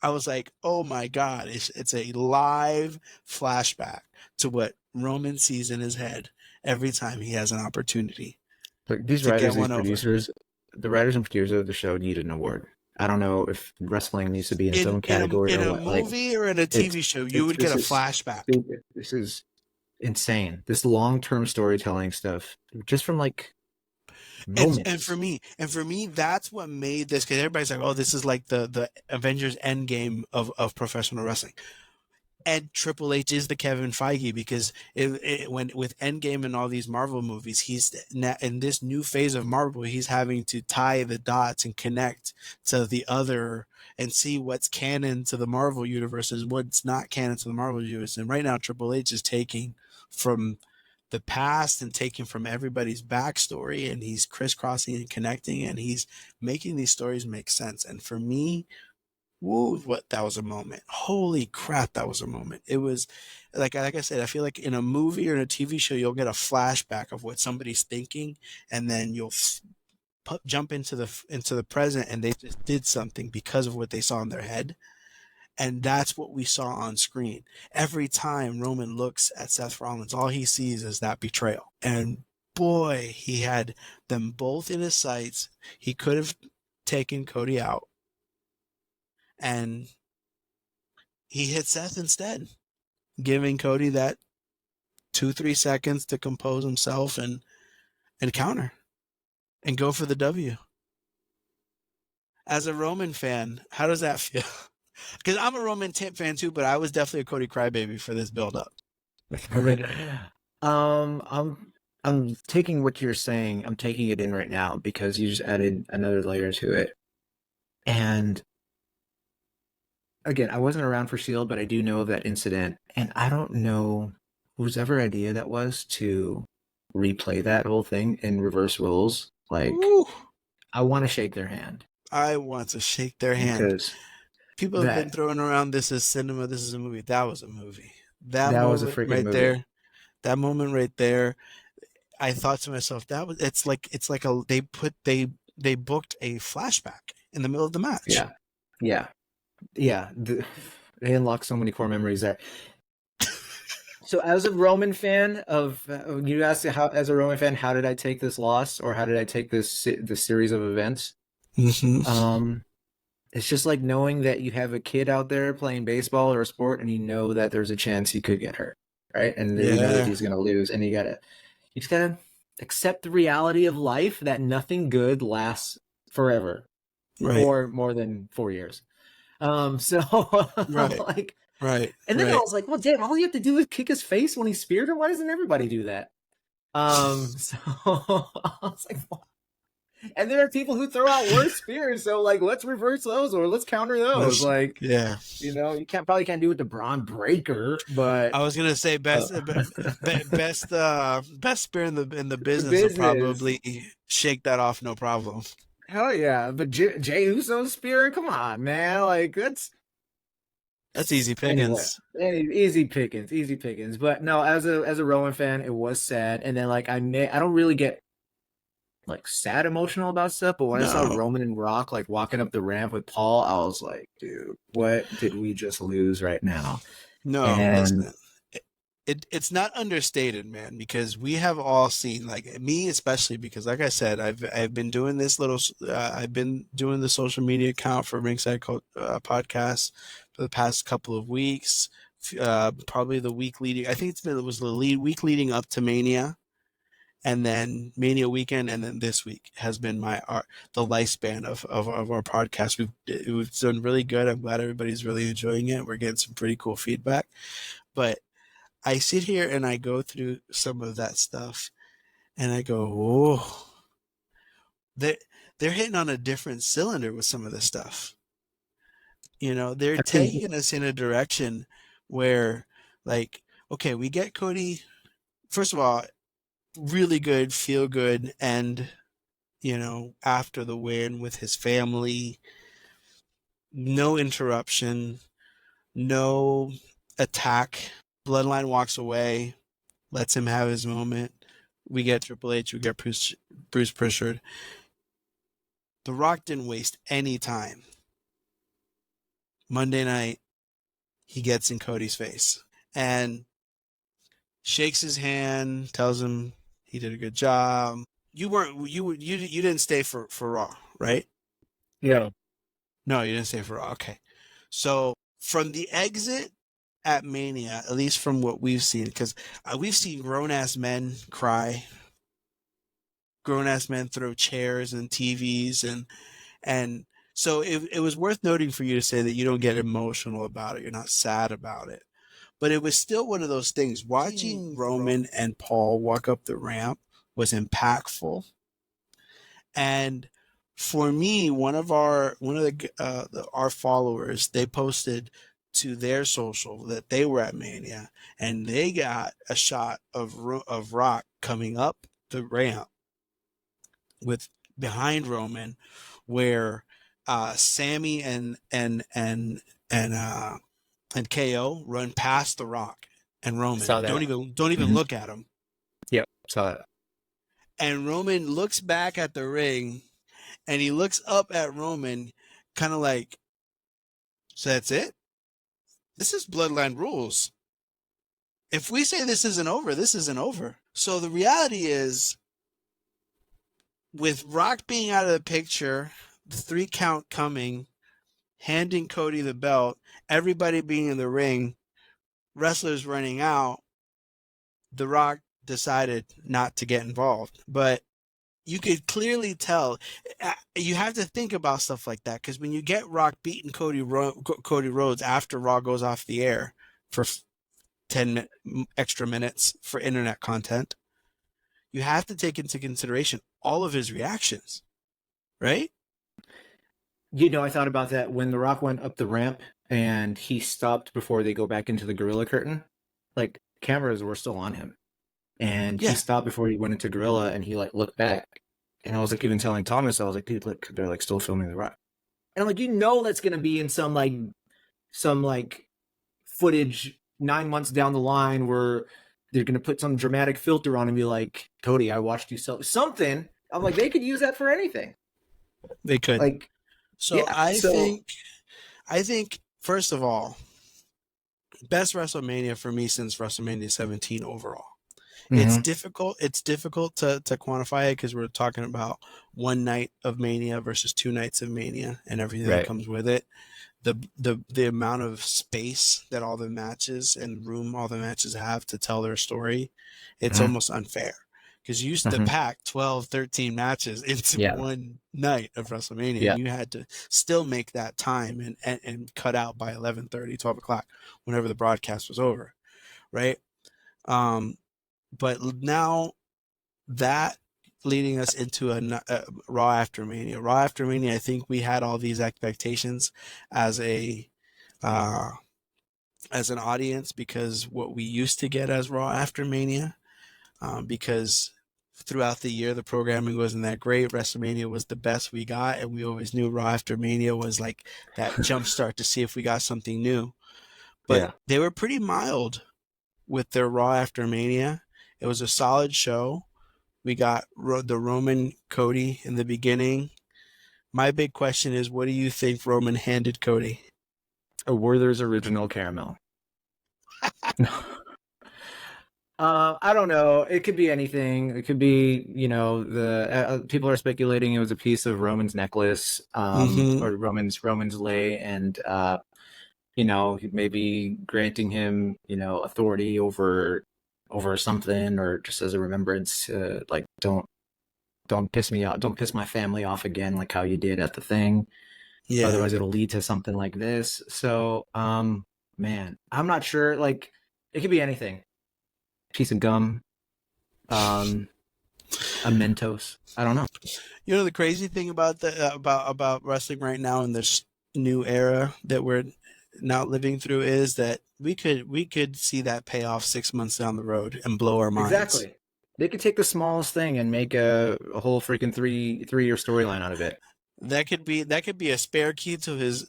I was like, oh my God, it's a live flashback to what Roman sees in his head every time he has an opportunity. Look, these writers, these producers, the writers and producers of the show need an award. I don't know if wrestling needs to be in its own category in or a what. movie or in a TV show. You would get a flashback. Stupid. This is insane. This long-term storytelling stuff, just from like moments. And for me, that's what made this. Because everybody's like, "Oh, this is like the Avengers Endgame of professional wrestling." And Triple H is the Kevin Feige because when with Endgame and all these Marvel movies, he's in this new phase of Marvel. He's having to tie the dots and connect to the other and see what's canon to the Marvel universe and what's not canon to the Marvel universe. And right now, Triple H is taking from the past and taking from everybody's backstory, and he's crisscrossing and connecting, and he's making these stories make sense. And for me, woo, what that was a moment. Holy crap, that was a moment. It was like I said, I feel like in a movie or in a TV show, you'll get a flashback of what somebody's thinking, and then you'll jump into the present, and they just did something because of what they saw in their head. And that's what we saw on screen. Every time Roman looks at Seth Rollins, all he sees is that betrayal. And boy, he had them both in his sights. He could have taken Cody out, and he hit Seth instead, giving Cody that 2-3 seconds to compose himself and counter and go for the W. As a Roman fan, how does that feel? Because I'm a Roman fan too, but I was definitely a Cody crybaby for this build-up. I'm taking what you're saying. I'm taking it in right now because you just added another layer to it. And again, I wasn't around for Shield, but I do know of that incident, and I don't know whose ever idea that was to replay that whole thing in reverse roles. Like, ooh, I want to shake their hand. I want to shake their hand. Because people have been throwing around this is cinema, this is a movie. That was a movie. That was a freaking movie. There. That moment right there, I thought to myself, it's like they booked a flashback in the middle of the match. Yeah. They unlocked so many core memories there. So as a Roman fan you asked as a Roman fan, how did I take this loss, or how did I take this series of events? Mm-hmm. It's just like knowing that you have a kid out there playing baseball or a sport, and you know that there's a chance he could get hurt, right? And you know that he's going to lose, and you just gotta accept the reality of life that nothing good lasts forever, right, or more than 4 years. Right. Right. And then I was like, well, damn, all you have to do is kick his face when he speared him. Why doesn't everybody do that? So I was like, well. And there are people who throw out worse spears, so like, let's reverse those or let's counter those. You probably can't do it to Braun Breaker, but I was gonna say best spear in the business will probably shake that off, no problem. Hell yeah, but Jey Uso's spear, come on, man, like that's easy pickings. Anyway, easy pickings. But no, as a Roman fan, it was sad, and then like I don't really get like sad emotional about stuff, but when I saw Roman and Rock like walking up the ramp with Paul, I was like, dude, what did we just lose right now? It's not understated, man, because we have all seen, like me especially, because like I said, I've been doing this I've been doing the social media account for Ringside Podcast for the past couple of weeks, probably the week leading. I think it was the week leading up to Mania. and then Mania weekend, and then this week has been the lifespan of our podcast. We've done really good. I'm glad everybody's really enjoying it. We're getting some pretty cool feedback. But I sit here and I go through some of that stuff, and I go, "Oh, they're hitting on a different cylinder with some of this stuff." They're I think taking us in a direction where, like, okay, we get Cody. First of all, really good, feel good, and after the win with his family, no interruption, no attack. Bloodline walks away, lets him have his moment. We get Triple H, we get Bruce Prichard. The Rock didn't waste any time. Monday night, he gets in Cody's face and shakes his hand, tells him he did a good job. You didn't stay for Raw, right? yeah. No, you didn't stay for Raw. Okay. So from the exit at Mania, at least from what we've seen, because we've seen grown-ass men cry, grown-ass men throw chairs and TVs, and so it was worth noting for you to say that you don't get emotional about it. You're not sad about it. But it was still one of those things. Watching Roman and Paul walk up the ramp was impactful. And for me, one of our followers, they posted to their social that they were at Mania, and they got a shot of Rock coming up the ramp with behind Roman, where Sammy and KO run past the Rock and Roman. Saw that. Don't even look at him. Yep, saw that. And Roman looks back at the ring, and he looks up at Roman, kind of like, so that's it? This is Bloodline rules. If we say this isn't over, this isn't over. So the reality is, with Rock being out of the picture, the 3 count coming, handing Cody the belt, everybody being in the ring, wrestlers running out, The Rock decided not to get involved. But you could clearly tell. You have to think about stuff like that, because when you get Rock beating Cody Rhodes after Raw goes off the air for 10 extra minutes for internet content, you have to take into consideration all of his reactions, right? I thought about that when The Rock went up the ramp and he stopped before they go back into the Gorilla Curtain. Like, cameras were still on him. And he stopped before he went into Gorilla, and he, like, looked back. And I was, like, even telling Thomas, I was like, dude, look, they're, like, still filming The Rock. And I'm like, that's going to be in some footage 9 months down the line where they're going to put some dramatic filter on and be like, Cody, I watched you sell something. I'm like, they could use that for anything. They could. Like, so yeah, I think first of all, best WrestleMania for me since WrestleMania 17 overall. Mm-hmm. It's difficult to quantify it, because we're talking about one night of Mania versus 2 nights of Mania and everything that comes with it. The amount of space that all the matches and room all the matches have to tell their story, it's almost unfair, because you used to pack 12, 13 matches into one night of WrestleMania. Yeah. And you had to still make that time and cut out by 11:30, 12 o'clock, whenever the broadcast was over, right? But now that leading us into a Raw after Mania. Raw after Mania, I think we had all these expectations as an audience, because what we used to get as Raw after Mania, because throughout the year the programming wasn't that great. WrestleMania was the best we got, and we always knew Raw after Mania was like that jump start to see if we got something new. But they were pretty mild with their Raw after Mania. It was a solid show. We got the Roman Cody in the beginning. My big question is, what do you think Roman handed Cody? A Werther's Original Caramel. I don't know. It could be anything. It could be, the people are speculating it was a piece of Roman's necklace, or Roman's lei, and maybe granting him, authority over over something, or just as a remembrance. Like, don't piss me off. Don't piss my family off again, like how you did at the thing. Yeah. Otherwise, it'll lead to something like this. So, man, I'm not sure. Like, it could be anything. Piece of gum, a Mentos. I don't know. You know the crazy thing about about wrestling right now in this new era that we're now living through is that we could see that pay off 6 months down the road and blow our minds. Exactly. They could take the smallest thing and make a whole freaking three-year storyline out of it. That could be a spare key to his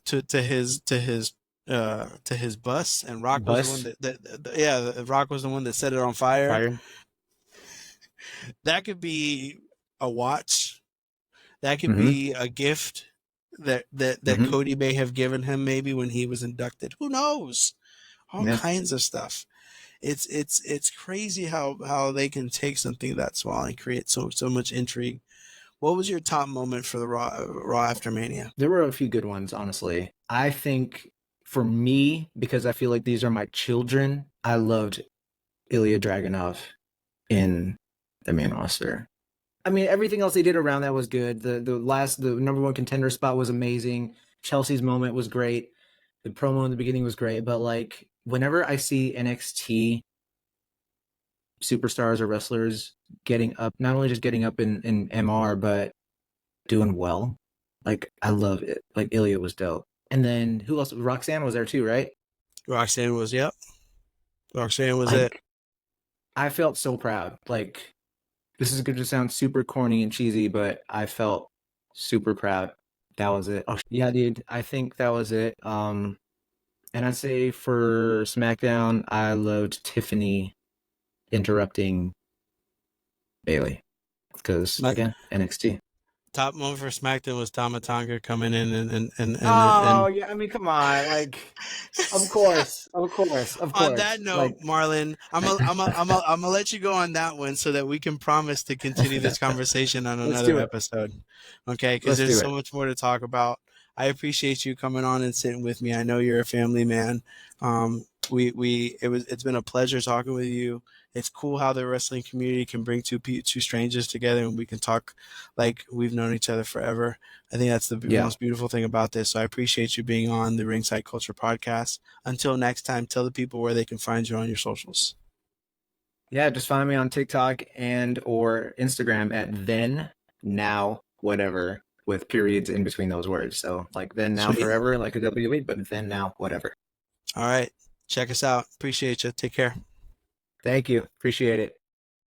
bus, and Rock was the one that Rock was the one that set it on fire. That could be a watch. That could be a gift that Cody may have given him maybe when he was inducted. Who knows? All kinds of stuff. It's crazy how they can take something that small and create so much intrigue. What was your top moment for the Raw after Mania? There were a few good ones, honestly. I think for me, because I feel like these are my children, I loved Ilya Dragunov in the main roster. I mean, everything else they did around that was good. The number one contender spot was amazing. Chelsea's moment was great. The promo in the beginning was great. But like, whenever I see NXT superstars or wrestlers getting up, not only just getting up in MR, but doing well, like, I love it. Like, Ilya was dope. And then who else? Roxanne was there too, right? Roxanne was, yep. Roxanne was like, it. I felt so proud. Like, this is going to sound super corny and cheesy, but I felt super proud. That was it. Oh, yeah, dude. I think that was it. And I'd say for SmackDown, I loved Tiffany interrupting Bailey. Because, again, NXT. Top moment for SmackDown was Tama Tonga coming in and yeah, I mean, come on, like, of course. On that note, like, Marlon, I'm gonna let you go on that one so that we can promise to continue this conversation on another episode. Okay, because there's so much more to talk about. I appreciate you coming on and sitting with me. I know you're a family man. It's been a pleasure talking with you. It's cool how the wrestling community can bring two strangers together and we can talk like we've known each other forever. I think that's the most beautiful thing about this. So I appreciate you being on the Ringside Culture Podcast. Until next time, tell the people where they can find you on your socials. Yeah, just find me on TikTok and or Instagram at then, now, whatever, with periods in between those words. So like then, now, forever, like a WWE, but then, now, whatever. All right. Check us out. Appreciate you. Take care. Thank you. Appreciate it.